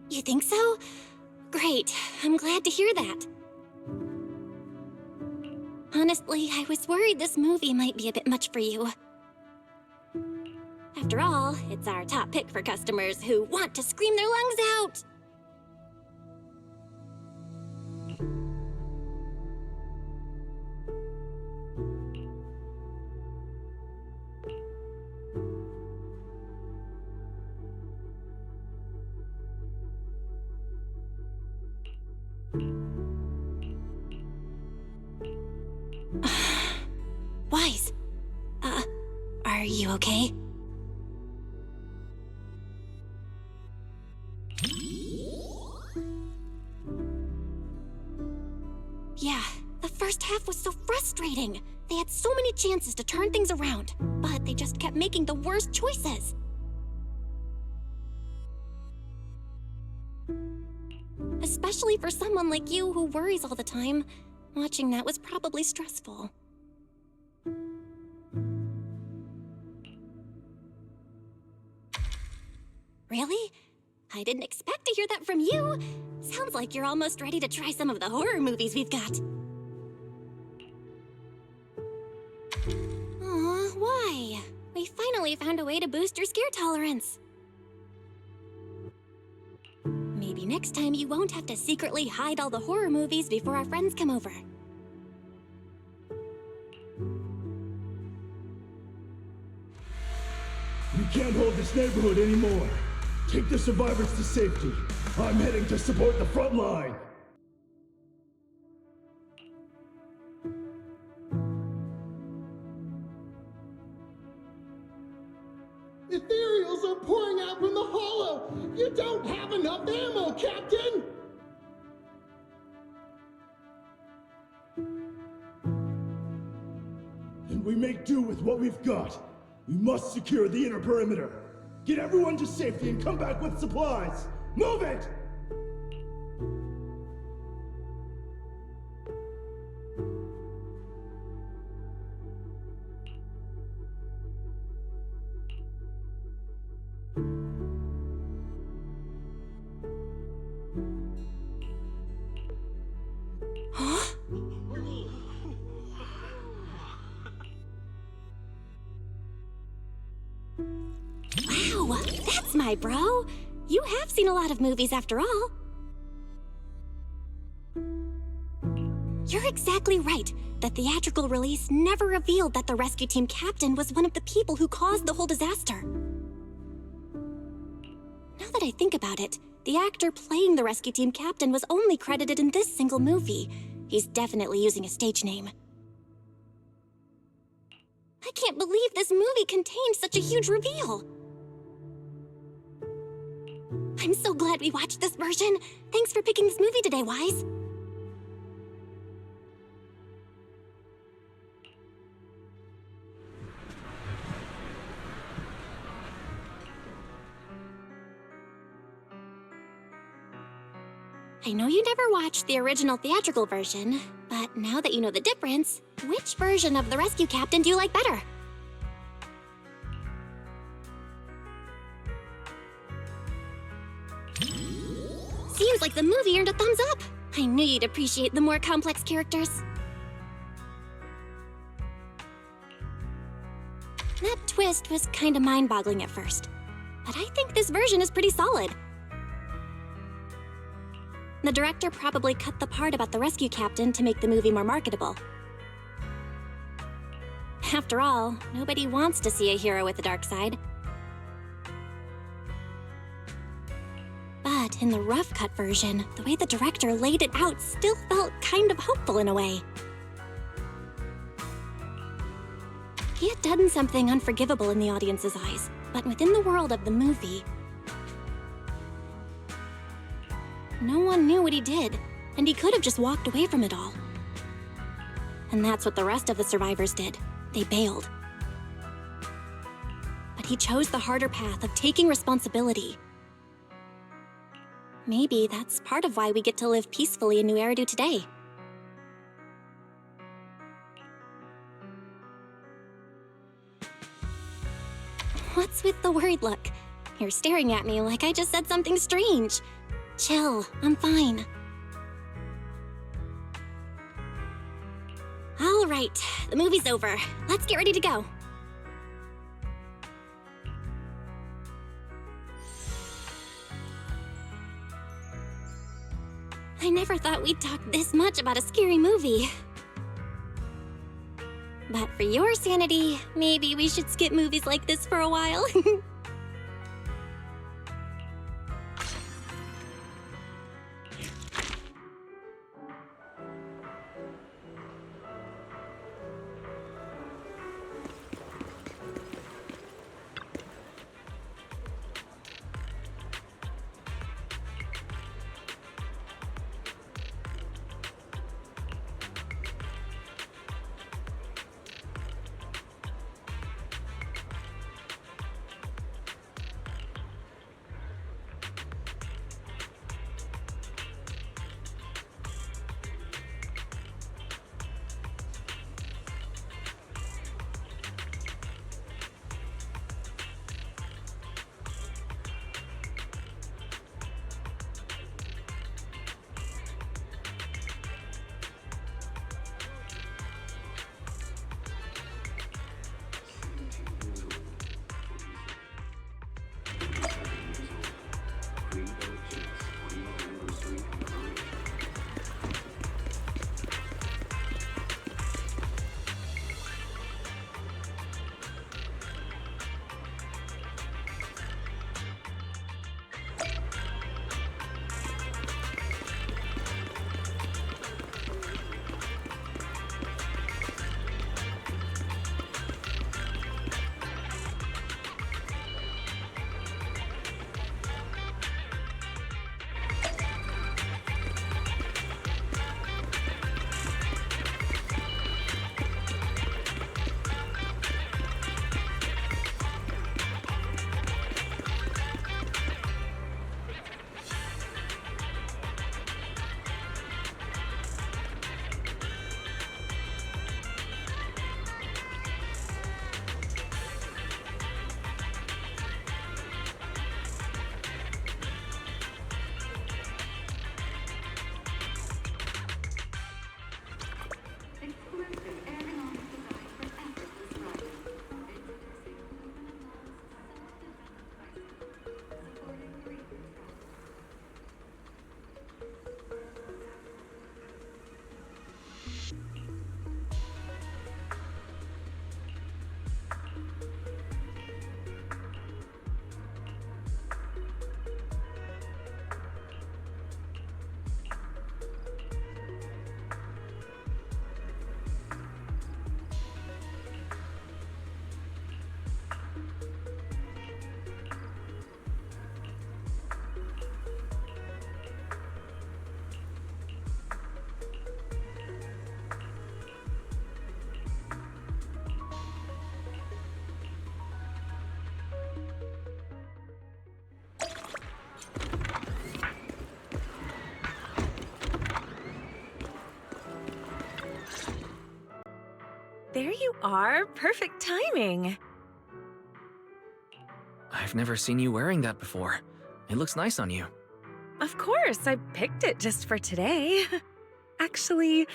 You think so? Great. I'm glad to hear that. Honestly, I was worried this movie might be a bit much for you. After all, it's our top pick for customers who want to scream their lungs out. Wise. Are you okay? Yeah, the first half was so frustrating. They had so many chances to turn things around, but they just kept making the worst choices. Especially especially for someone like you who worries all the time. Watching that was probably stressful. Really? I didn't expect to hear that from you. Sounds like you're almost ready to try some of the horror movies we've got. Aw, why? We finally found a way to boost your scare tolerance. Maybe next time you won't have to secretly hide all the horror movies before our friends come over. We can't hold this neighborhood anymore. Take the survivors to safety. I'm heading to support the front line. Ethereals are pouring out from the hollow! You don't have enough ammo, Captain! And we make do with what we've got. We must secure the inner perimeter. Get everyone to safety and come back with supplies! Move it! Wow, that's my bro. You have seen a lot of movies after all. You're exactly right. The theatrical release never revealed that the rescue team captain was one of the people who caused the whole disaster. Now that I think about it, the actor playing the rescue team captain was only credited in this single movie. He's definitely using a stage name. I can't believe this movie contained such a huge reveal. I'm so glad we watched this version. Thanks for picking this movie today, Wise. I know you never watched the original theatrical version, but now that you know the difference, which version of the rescue captain do you like better? Seems like the movie earned a thumbs up. I knew you'd appreciate the more complex characters. That twist was kinda mind-boggling at first, but I think this version is pretty solid. The director probably cut the part about the rescue captain to make the movie more marketable. After all, nobody wants to see a hero with a dark side. But in the rough cut version, the way the director laid it out still felt kind of hopeful in a way. He had done something unforgivable in the audience's eyes, but within the world of the movie, no one knew what he did, and he could have just walked away from it all. And that's what the rest of the survivors did. They bailed. But he chose the harder path of taking responsibility. Maybe that's part of why we get to live peacefully in New Eridu today. What's with the worried look? You're staring at me like I just said something strange. Chill, I'm fine. All right, the movie's over. Let's get ready to go. I never thought we'd talk this much about a scary movie. But for your sanity, maybe we should skip movies like this for a while. there you are. Perfect timing. I've never seen you wearing that before. It looks nice on you. Of course, I picked it just for today. Actually,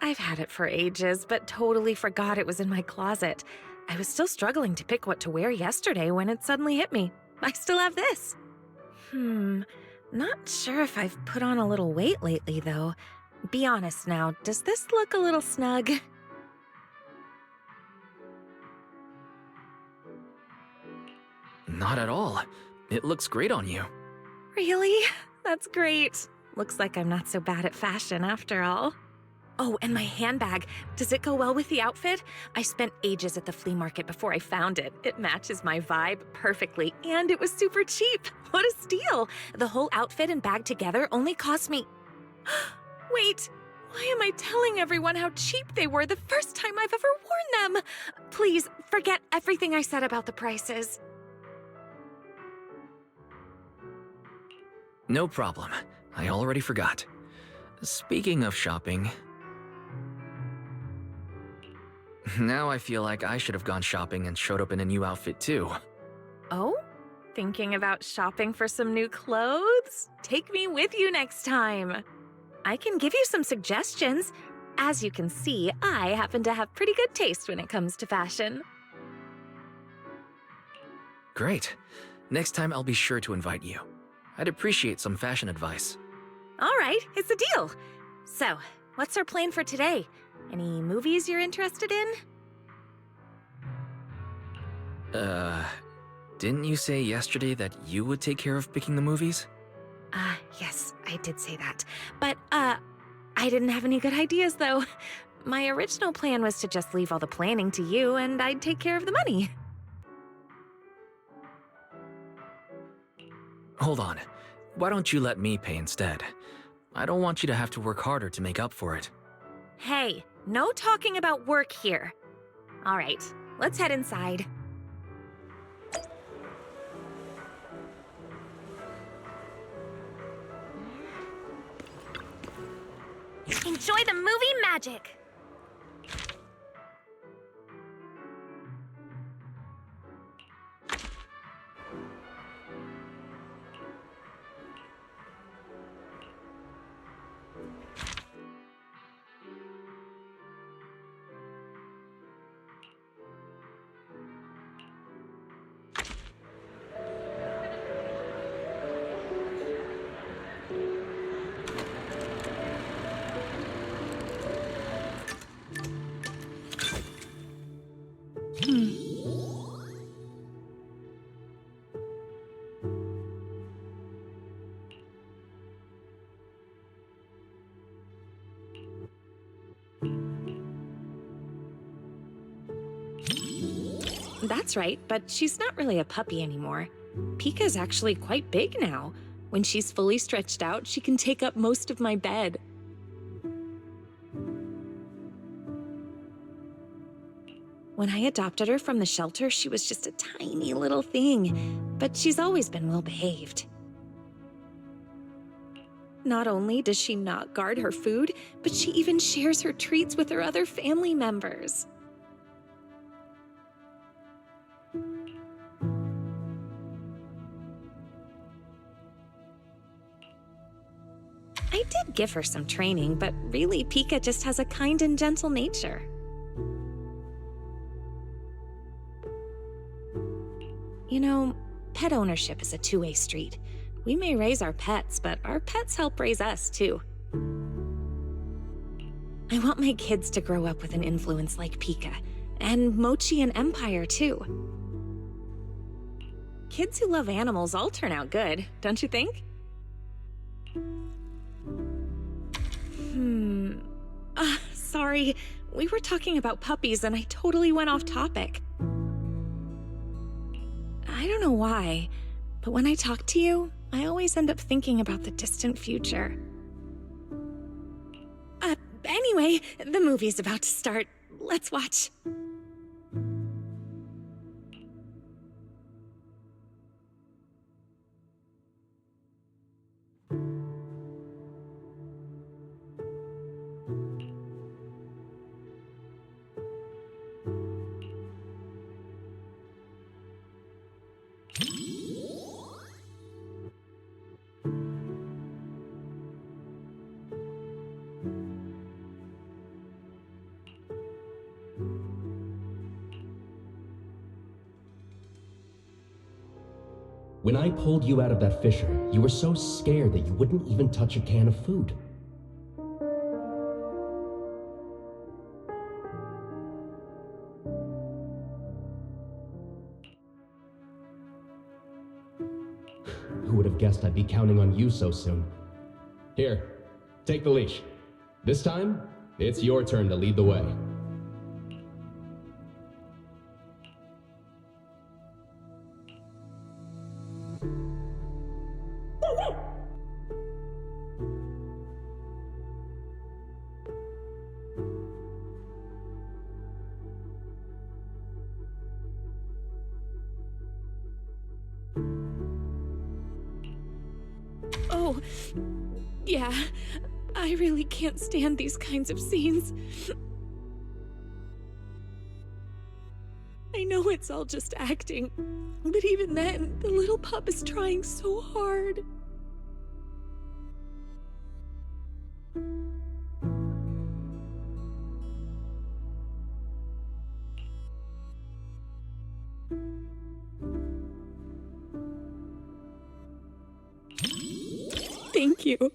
I've had it for ages, but totally forgot it was in my closet. I was still struggling to pick what to wear yesterday when it suddenly hit me. I still have this. Not sure if I've put on a little weight lately, though. Be honest now, does this look a little snug? Not at all. It looks great on you. Really? That's great. Looks like I'm not so bad at fashion after all. Oh, and my handbag. Does it go well with the outfit? I spent ages at the flea market before I found it. It matches my vibe perfectly, and it was super cheap. What a steal! The whole outfit and bag together only cost me... Wait, why am I telling everyone how cheap they were the first time I've ever worn them? Please, forget everything I said about the prices. No problem. I already forgot. Speaking of shopping... Now I feel like I should have gone shopping and showed up in a new outfit too. Oh? Thinking about shopping for some new clothes? Take me with you next time. I can give you some suggestions. As you can see, I happen to have pretty good taste when it comes to fashion. Great. Next time I'll be sure to invite you. I'd appreciate some fashion advice. All right, it's a deal. So, what's our plan for today? Any movies you're interested in? Didn't you say yesterday that you would take care of picking the movies? Yes, I did say that. But, I didn't have any good ideas, though. My original plan was to just leave all the planning to you, and I'd take care of the money. Hold on. Why don't you let me pay instead? I don't want you to have to work harder to make up for it. Hey, no talking about work here. All right, let's head inside. Enjoy the movie magic! That's right, but she's not really a puppy anymore. Pika's actually quite big now. When she's fully stretched out, she can take up most of my bed. When I adopted her from the shelter, she was just a tiny little thing, but she's always been well behaved. Not only does she not guard her food, but she even shares her treats with her other family members. I did give her some training, but really, Pika just has a kind and gentle nature. You know, pet ownership is a two-way street. We may raise our pets, but our pets help raise us, too. I want my kids to grow up with an influence like Pika, and Mochi and Empire, too. Kids who love animals all turn out good, don't you think? Sorry. We were talking about puppies and I totally went off topic. I don't know why, but when I talk to you, I always end up thinking about the distant future. Anyway, the movie's about to start. Let's watch. When I pulled you out of that fissure, you were so scared that you wouldn't even touch a can of food. Who would have guessed I'd be counting on you so soon? Here, take the leash. This time, it's your turn to lead the way. Oh, yeah. I really can't stand these kinds of scenes. I know it's all just acting, but even then, the little pup is trying so hard. Thank you.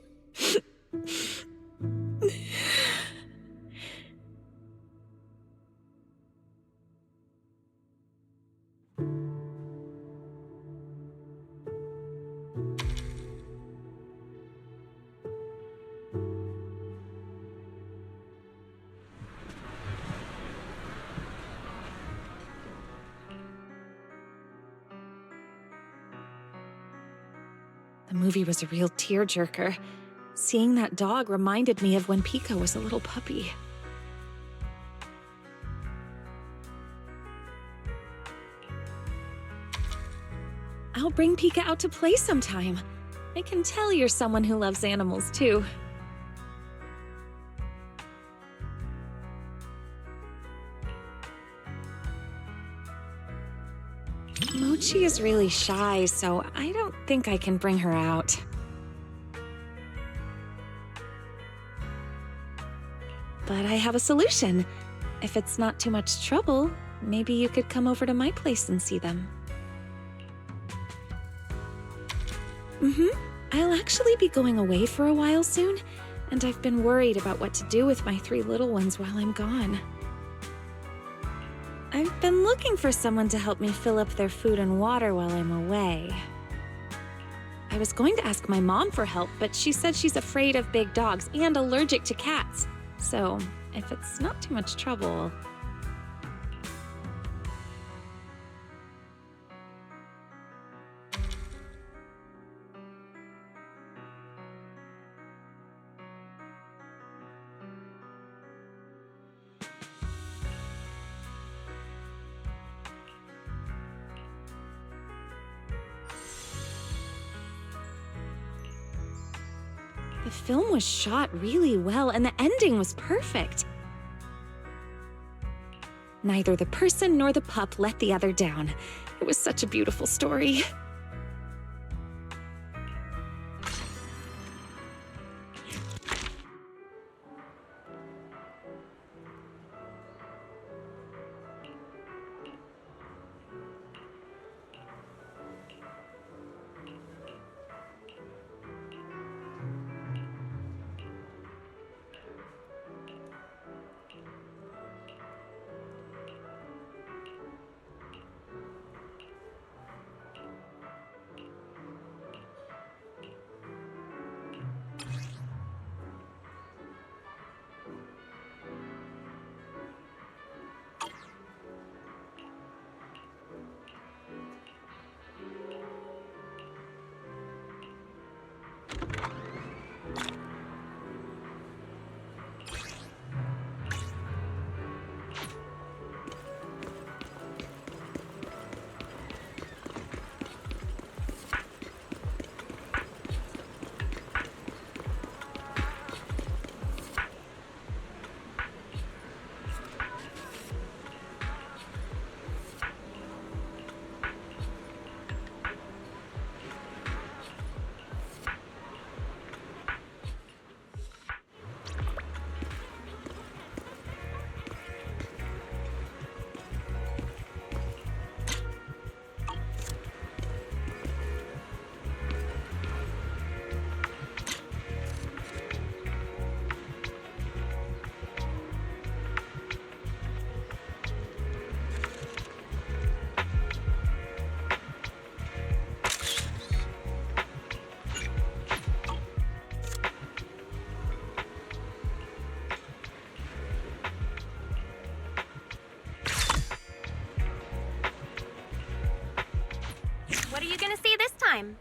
The movie was a real tearjerker. Seeing that dog reminded me of when Pico was a little puppy. I'll bring Pika out to play sometime. I can tell you're someone who loves animals, too. Mochi is really shy, so I don't think I can bring her out. But I have a solution. If it's not too much trouble, maybe you could come over to my place and see them. I'll actually be going away for a while soon, and I've been worried about what to do with my 3 little ones while I'm gone. I've been looking for someone to help me fill up their food and water while I'm away. I was going to ask my mom for help, but she said she's afraid of big dogs and allergic to cats. So, if it's not too much trouble... The film was shot really well, and the ending was perfect. Neither the person nor the pup let the other down. It was such a beautiful story. time.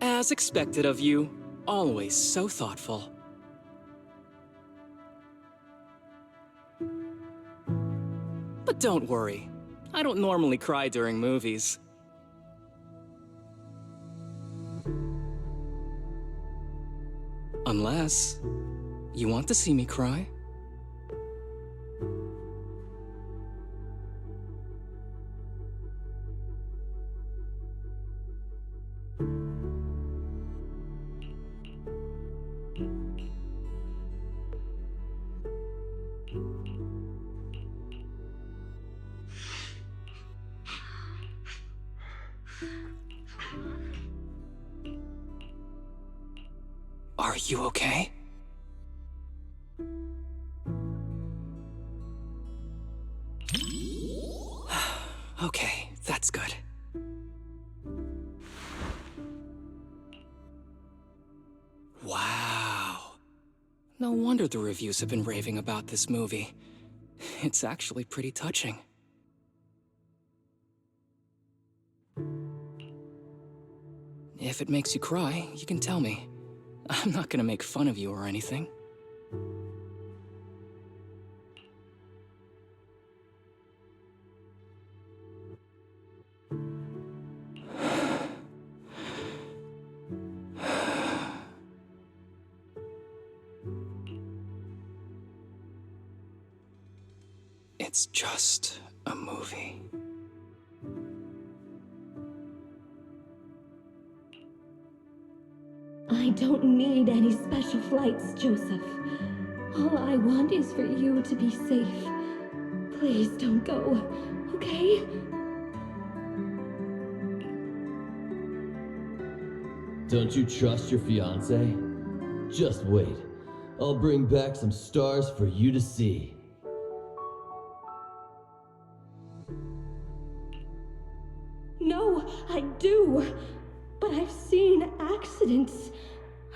As expected of you, always so thoughtful. But don't worry, I don't normally cry during movies. Unless you want to see me cry. Are you okay? Okay, that's good. Wow. No wonder the reviews have been raving about this movie. It's actually pretty touching. If it makes you cry, you can tell me. I'm not gonna make fun of you or anything. It's just a movie. I don't need any special flights, Joseph. All I want is for you to be safe. Please don't go, okay? Don't you trust your fiancé? Just wait. I'll bring back some stars for you to see. know I do. But I've seen accidents.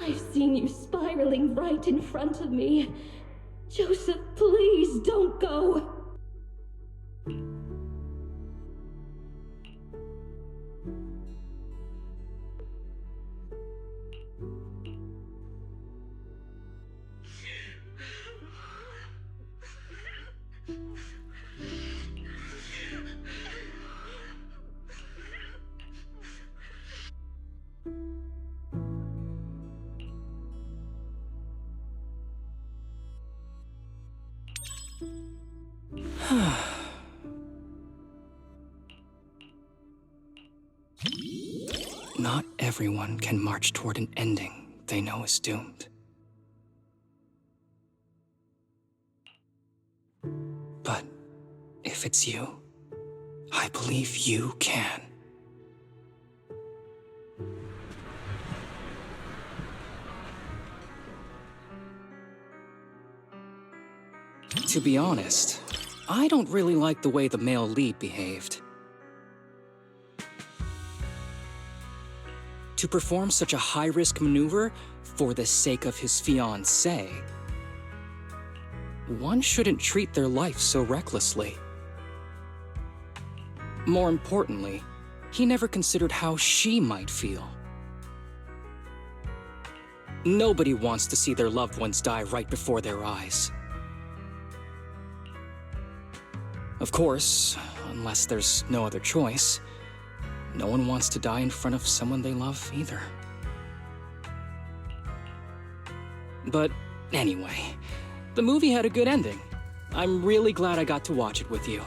I've seen you spiraling right in front of me. Joseph, please don't go. Not everyone can march toward an ending they know is doomed. But if it's you, I believe you can. To be honest, I don't really like the way the male lead behaved. To perform such a high-risk maneuver for the sake of his fiancée, one shouldn't treat their life so recklessly. More importantly, he never considered how she might feel. Nobody wants to see their loved ones die right before their eyes. Of course, unless there's no other choice, no one wants to die in front of someone they love either. But anyway, the movie had a good ending. I'm really glad I got to watch it with you.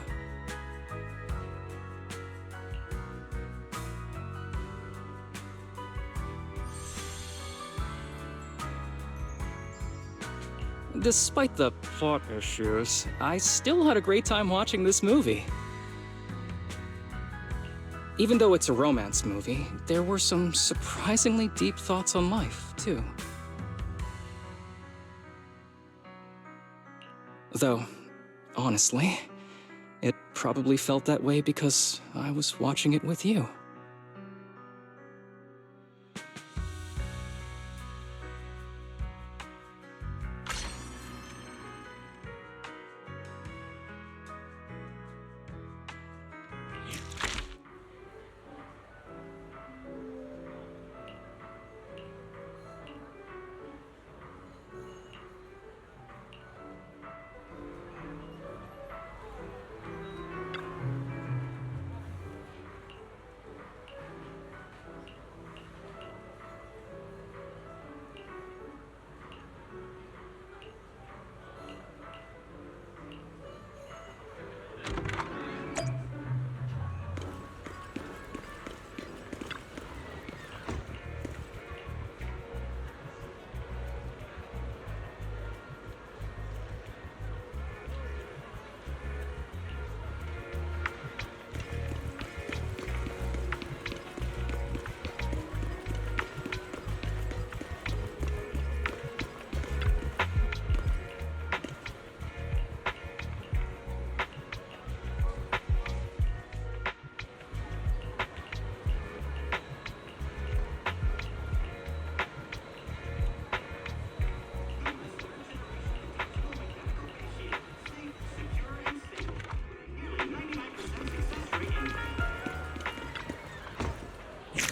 Despite the plot issues, I still had a great time watching this movie. Even though it's a romance movie, there were some surprisingly deep thoughts on life, too. Though, honestly, it probably felt that way because I was watching it with you.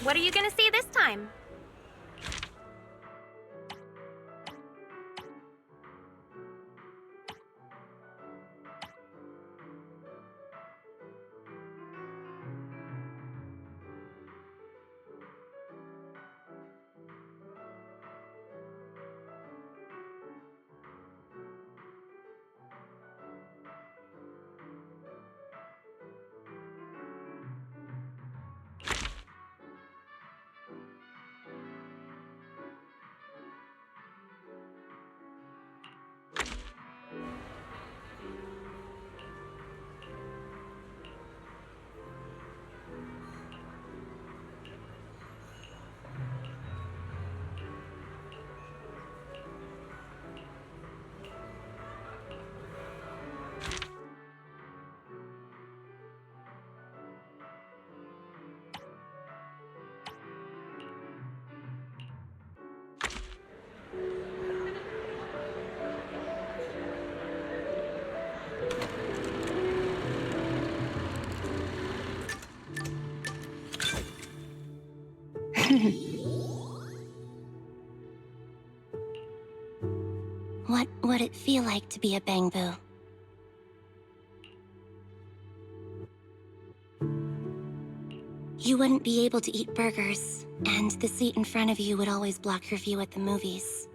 What are you gonna see this time? What would it feel like to be a Bangbu? You wouldn't be able to eat burgers, and the seat in front of you would always block your view at the movies.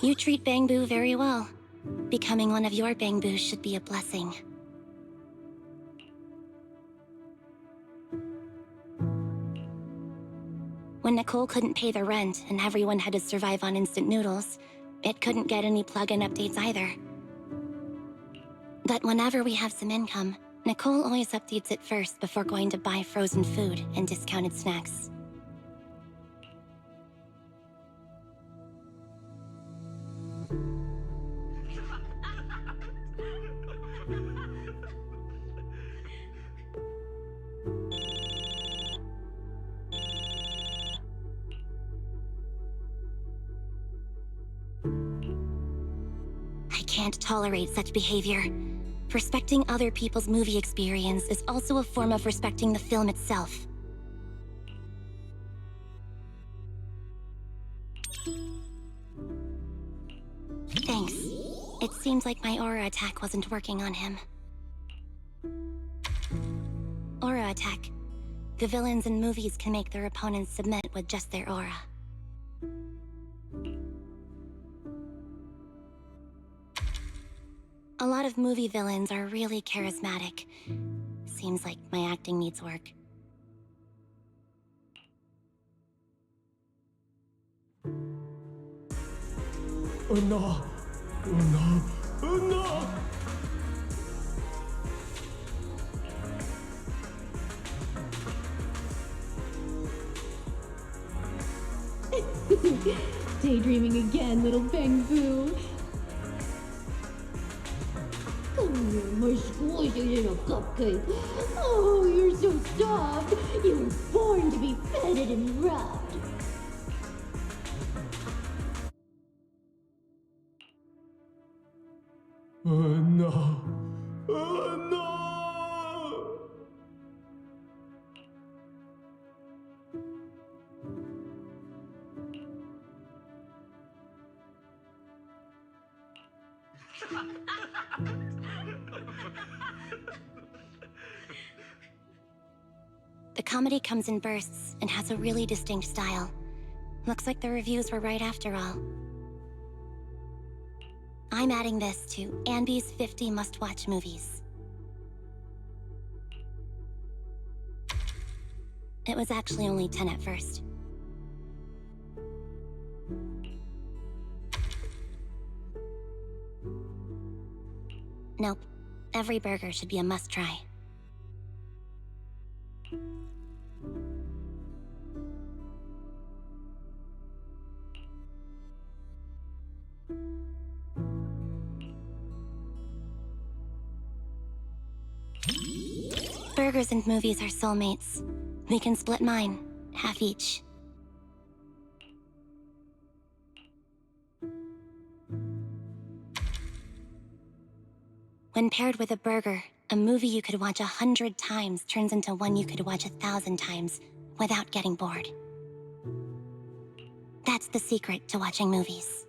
You treat Bangbu very well. Becoming one of your Bangbus should be a blessing. When Nicole couldn't pay the rent and everyone had to survive on instant noodles, it couldn't get any plugin updates either. But whenever we have some income, Nicole always updates it first before going to buy frozen food and discounted snacks. I can't tolerate such behavior. Respecting other people's movie experience is also a form of respecting the film itself. Thanks. It seems like my aura attack wasn't working on him. Aura attack. The villains in movies can make their opponents submit with just their aura. A lot of movie villains are really charismatic. Seems like my acting needs work. Oh no! Oh no! Oh no! Daydreaming again, little Bangbu. Come here, my squishy little cupcake. Oh, you're so soft. You were born to be petted and rubbed. Oh no! Oh no! The comedy comes in bursts and has a really distinct style. Looks like the reviews were right after all. I'm adding this to Anby's 50 must-watch movies. It was actually only 10 at first. Nope. Every burger should be a must-try. Burgers and movies are soulmates. We can split mine, half each. When paired with a burger, a movie you could watch 100 times turns into one you could watch 1,000 times without getting bored. That's the secret to watching movies.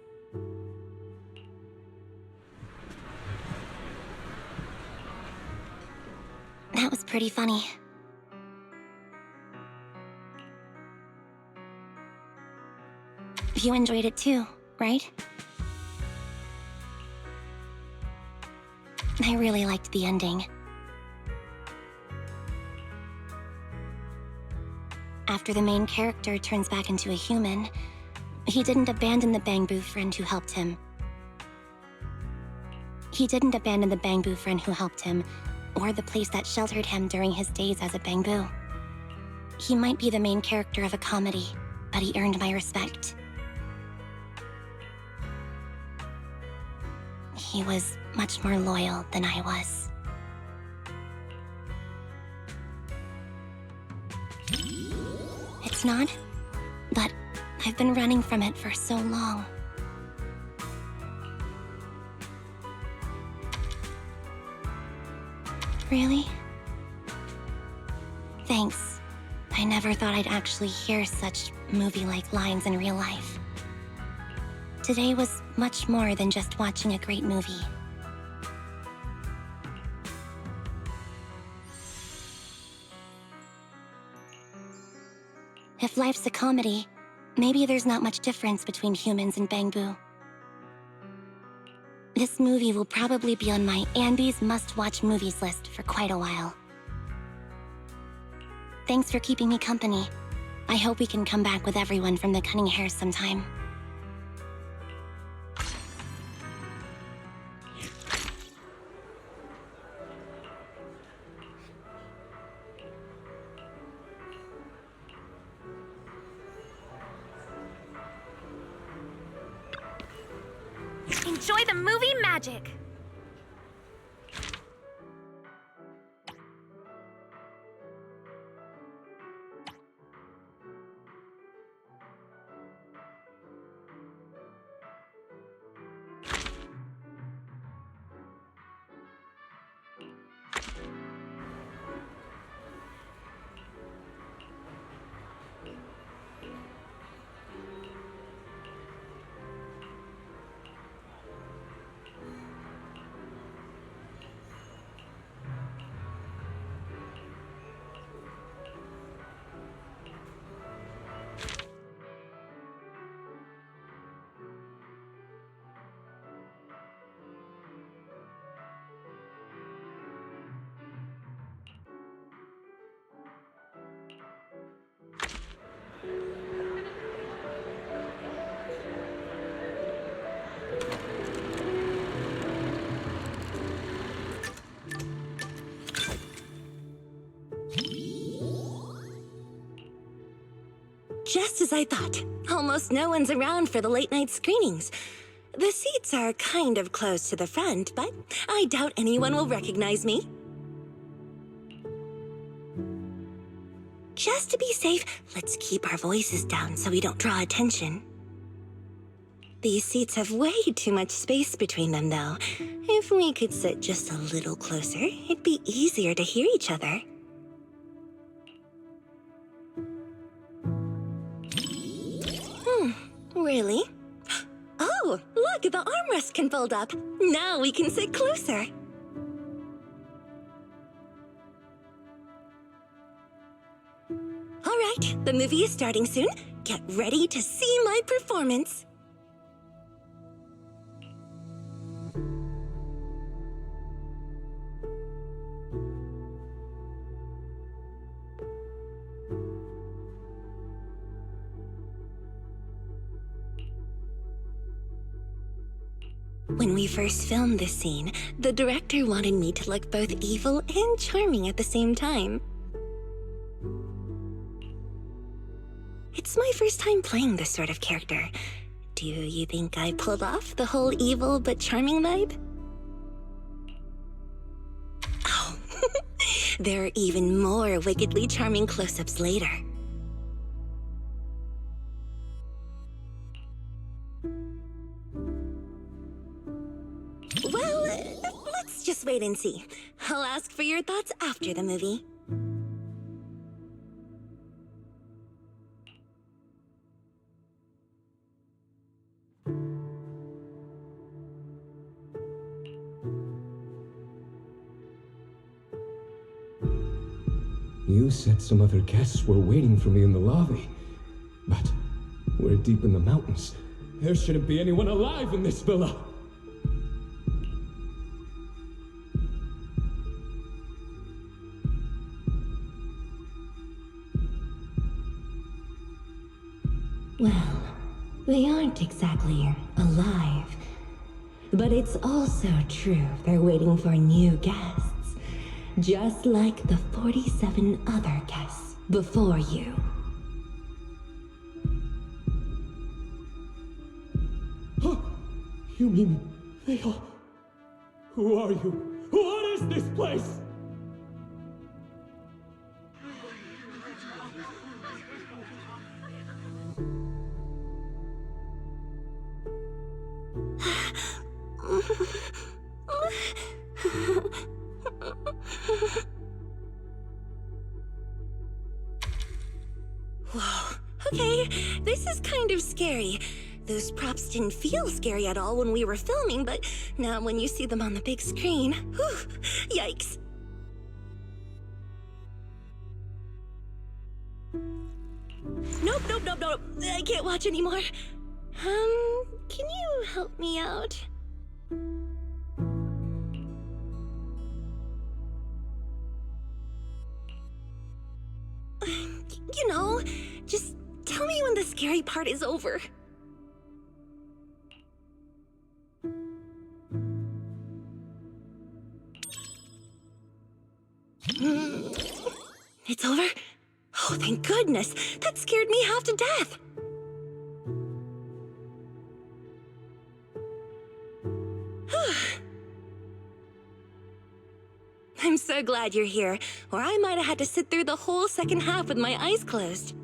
That was pretty funny. You enjoyed it too, right? I really liked the ending. After the main character turns back into a human, he didn't abandon the Bangbu friend who helped him. Or the place that sheltered him during his days as a Bangbu. He might be the main character of a comedy, but he earned my respect. He was much more loyal than I was. It's not, but I've been running from it for so long. Really? Thanks. I never thought I'd actually hear such movie-like lines in real life. Today was much more than just watching a great movie. If life's a comedy, maybe there's not much difference between humans and Bangbu. This movie will probably be on my Andy's must-watch movies list for quite a while. Thanks for keeping me company. I hope we can come back with everyone from the Cunning Hares sometime. Enjoy the movie magic! Just as I thought. Almost no one's around for the late-night screenings. The seats are kind of close to the front, but I doubt anyone will recognize me. Just to be safe, let's keep our voices down so we don't draw attention. These seats have way too much space between them, though. If we could sit just a little closer, it'd be easier to hear each other. Really? Oh, look, the armrest can fold up. Now we can sit closer. All right, the movie is starting soon. Get ready to see my performance. When we first filmed this scene, the director wanted me to look both evil and charming at the same time. It's my first time playing this sort of character. Do you think I pulled off the whole evil but charming vibe? Oh, there are even more wickedly charming close-ups later. Well, let's just wait and see. I'll ask for your thoughts after the movie. You said some other guests were waiting for me in the lobby. But we're deep in the mountains. There shouldn't be anyone alive in this villa. Well, they aren't exactly alive. But it's also true they're waiting for new guests. Just like the 47 other guests before you. Huh? You mean they all... Who are you? What is this place? Okay, this is kind of scary. Those props didn't feel scary at all when we were filming, but now when you see them on the big screen, whew, yikes. Nope. I can't watch anymore. Can you help me out? You know, just tell me when the scary part is over. It's over? Oh, thank goodness. That scared me half to death. I'm so glad you're here, or I might have had to sit through the whole second half with my eyes closed.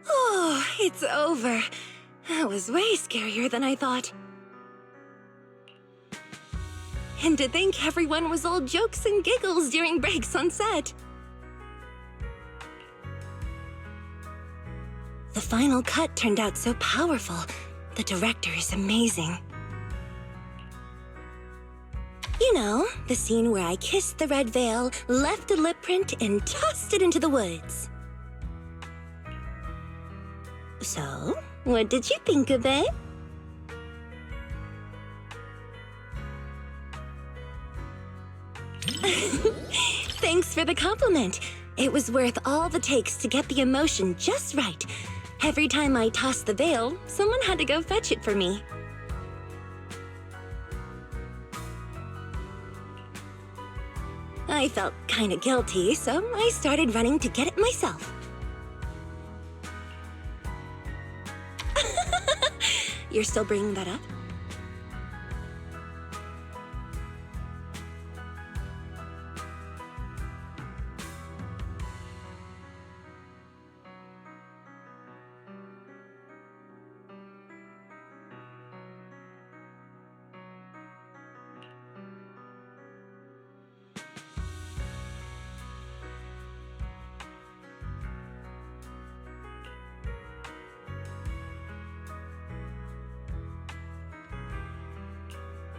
Oh, it's over. That was way scarier than I thought. And to think everyone was all jokes and giggles during breaks on set. The final cut turned out so powerful. The director is amazing. You know, the scene where I kissed the red veil, left a lip print, and tossed it into the woods. So, what did you think of it? Thanks for the compliment. It was worth all the takes to get the emotion just right. Every time I tossed the veil, someone had to go fetch it for me. I felt kinda guilty, so I started running to get it myself. You're still bringing that up?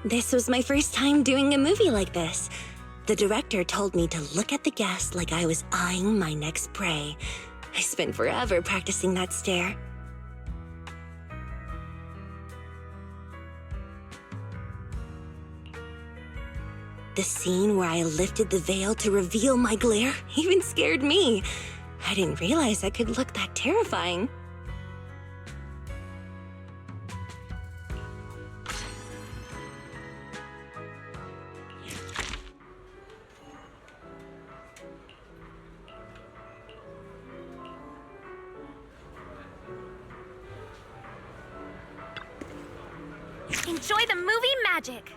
This was my first time doing a movie like this. The director told me to look at the guest like I was eyeing my next prey. I spent forever practicing that stare. The scene where I lifted the veil to reveal my glare even scared me. I didn't realize I could look that terrifying. Enjoy the movie magic!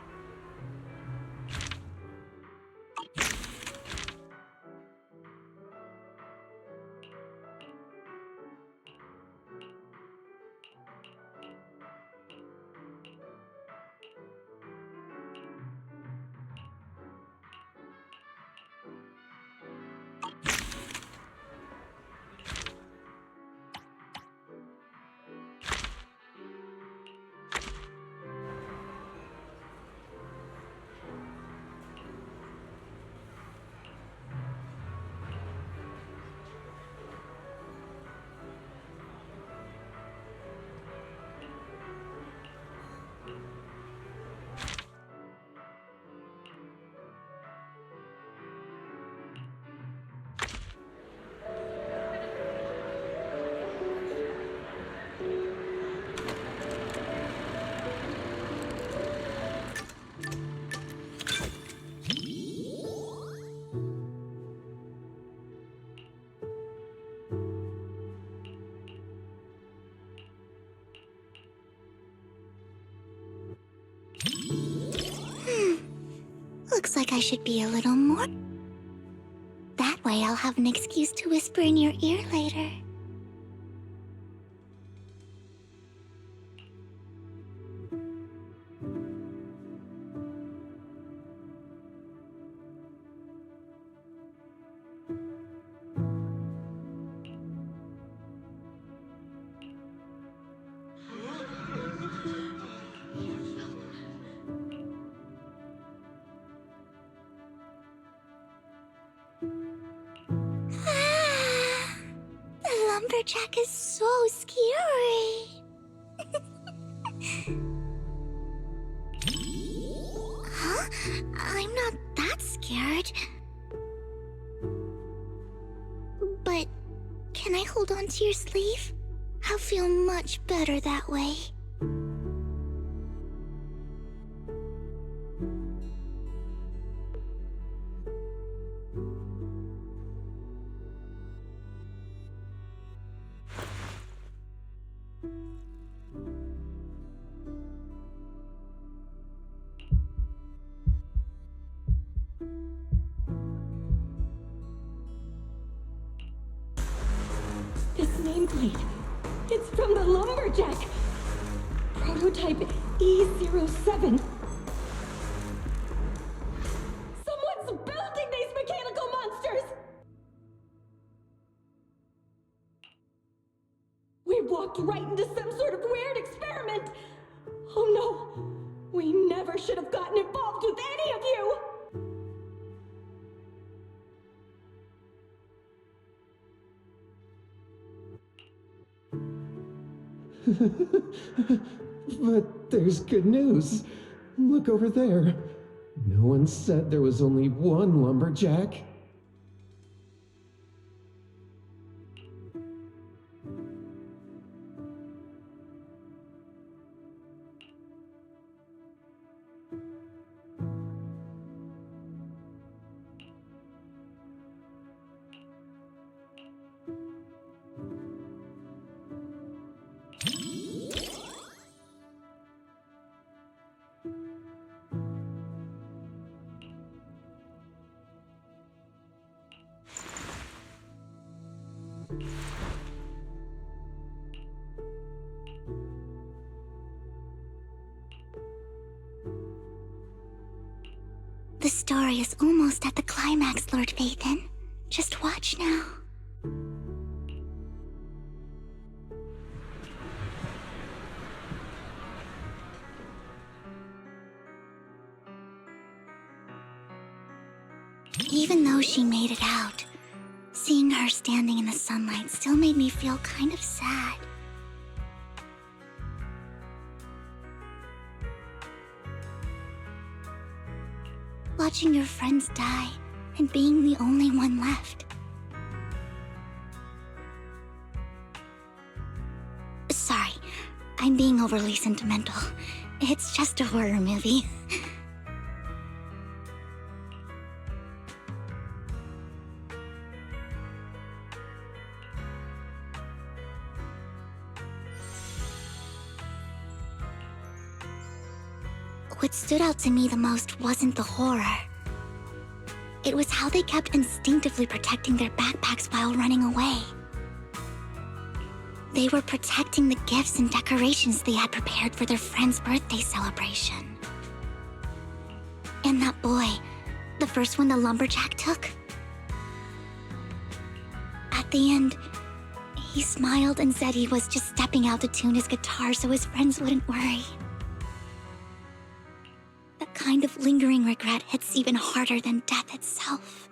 Looks like I should be a little more. That way I'll have an excuse to whisper in your ear later. lumberjack is so scary. Huh? I'm not that scared. But can I hold on to your sleeve? I'll feel much better that way. This nameplate, it's from the lumberjack. Prototype E07. Someone's building these mechanical monsters! We walked right into some sort of weird experiment. Oh no, we never should have gotten involved with any of you! But there's good news. Look over there. No one said there was only one lumberjack. The story is almost at the climax, Lord Phaethon. Just watch now. Even though she made it out, seeing her standing in the sunlight still made me feel kind of sad. Watching your friends die and being the only one left. Sorry, I'm being overly sentimental. It's just a horror movie. What stood out to me the most wasn't the horror. It was how they kept instinctively protecting their backpacks while running away. They were protecting the gifts and decorations they had prepared for their friend's birthday celebration. And that boy, the first one the lumberjack took. At the end, he smiled and said he was just stepping out to tune his guitar so his friends wouldn't worry. That kind of lingering regret hits even harder than death itself.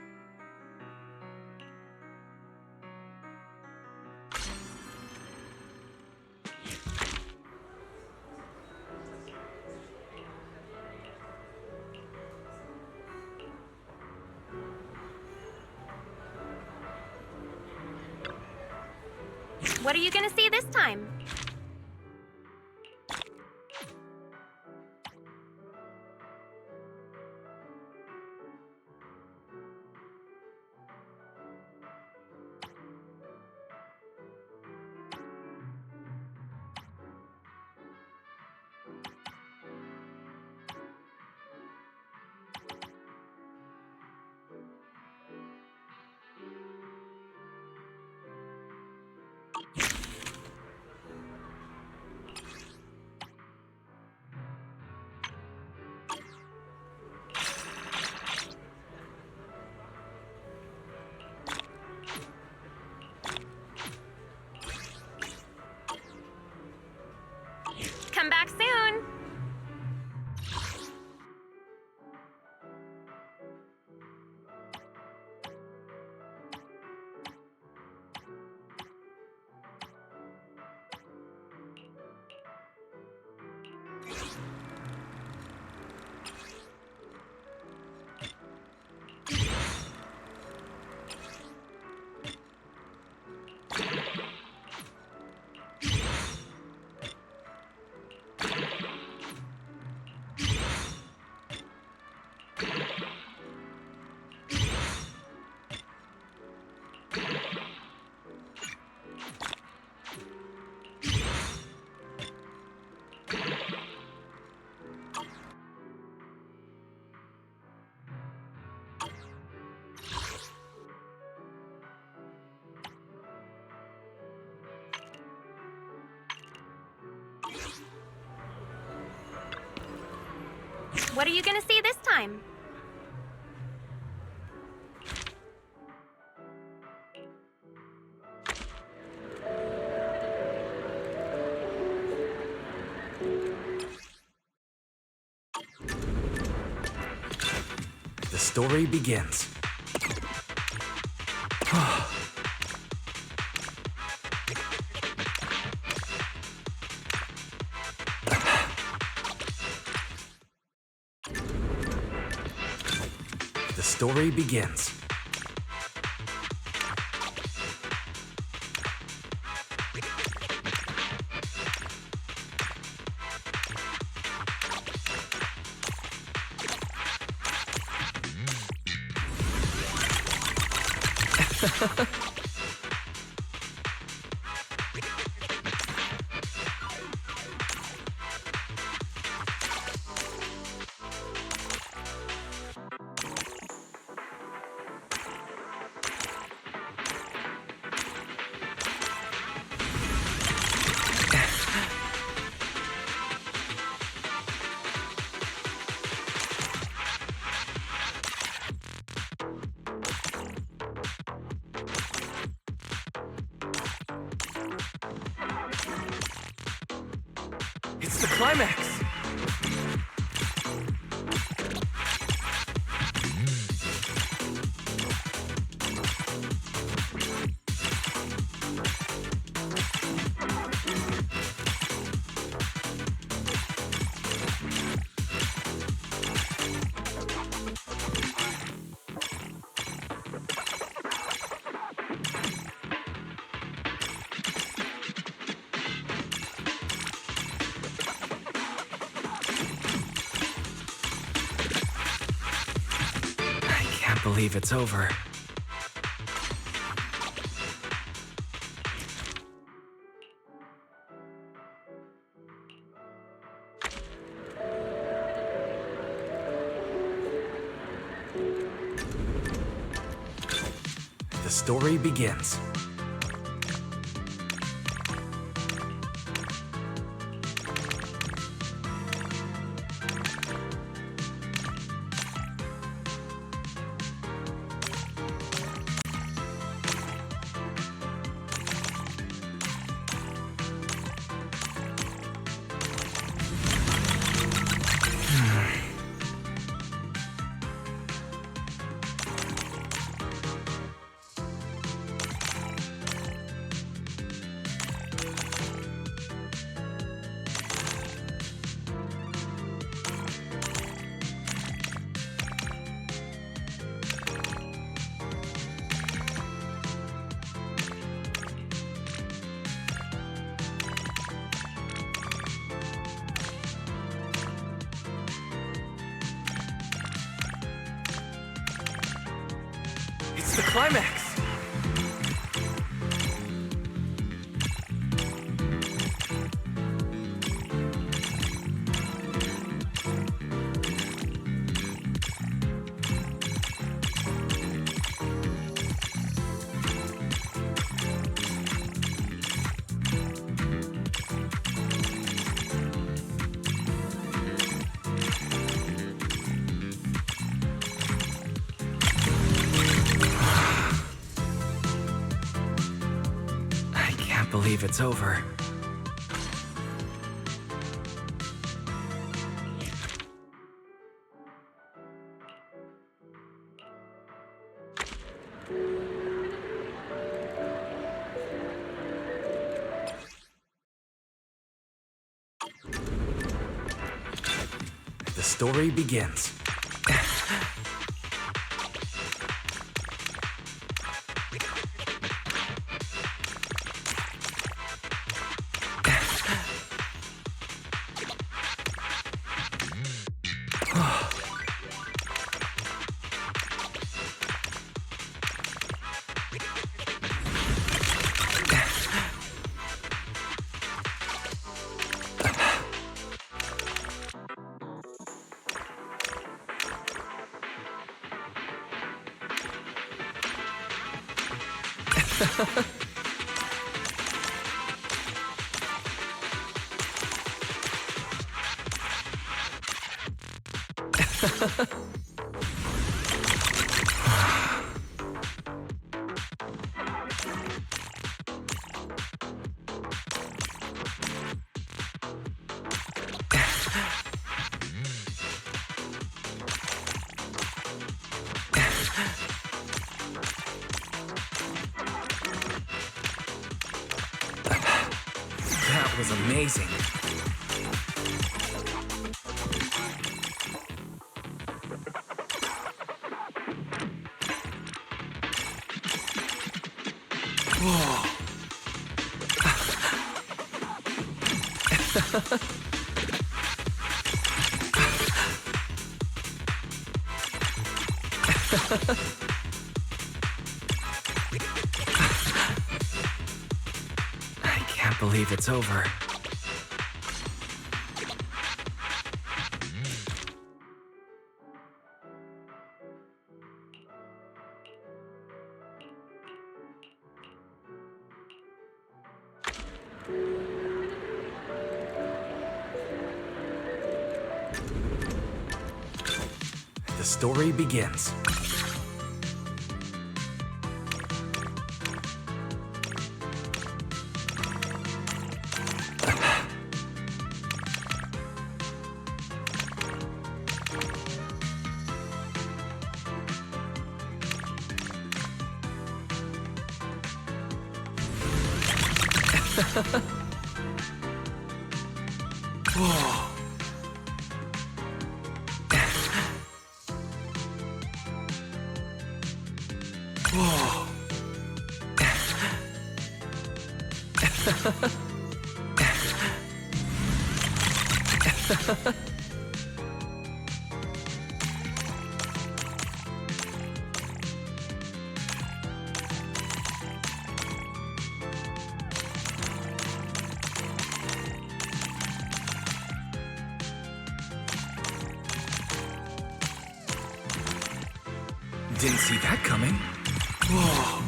What are you gonna see this time? Come back soon! What are you gonna see this time? The story begins. The story begins. It's the climax! I believe it's over. The story begins. It's the climax! I believe it's over. The story begins. That was amazing. Whoa. I can't believe it's over. The story begins. Whoa. Whoa. Didn't see that coming. Whoa.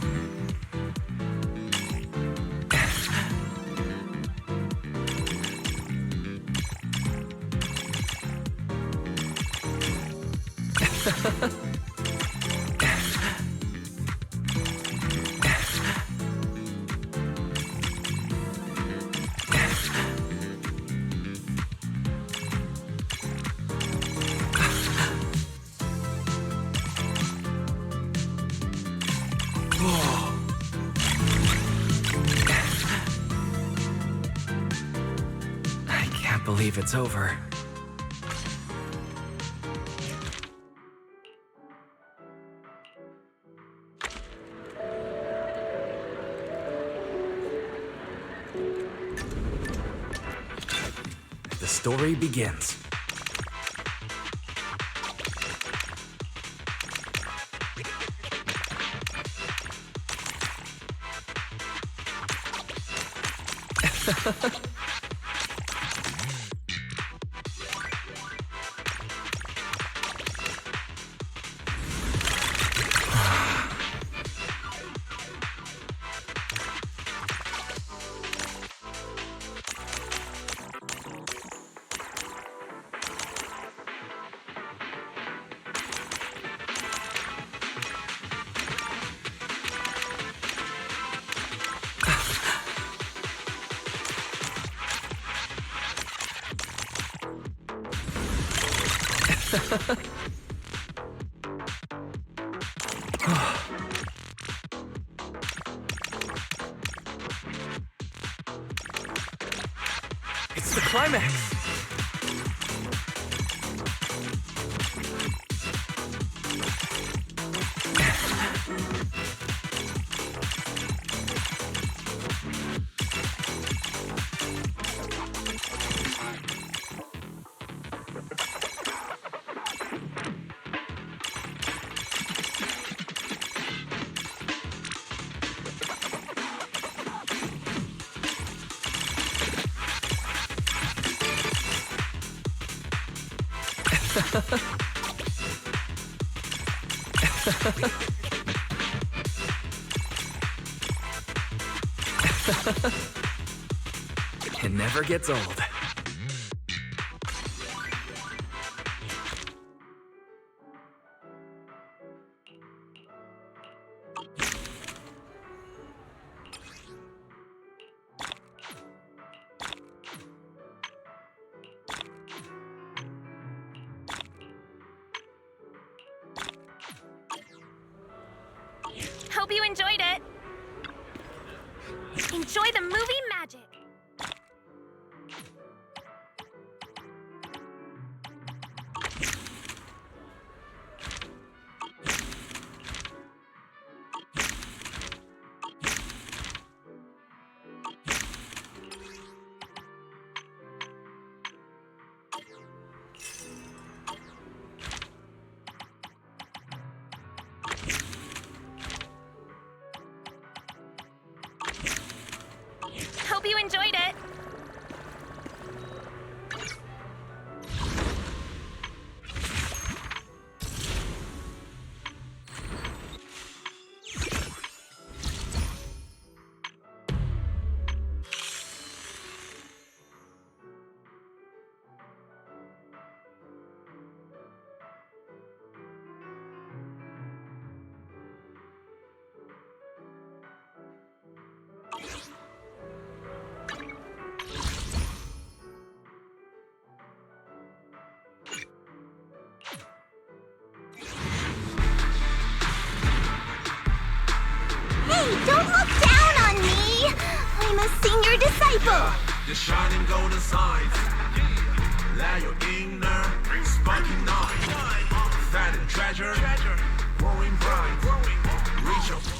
I can't believe it's over. The story begins. It's the climax! It never gets old. enjoyed it. Enjoy the movie magic. Hope you enjoyed it. Hey, don't look down on me! I'm a senior disciple! The shining golden signs. Let your inner sparking night. Fat and treasure, growing bright. Reach your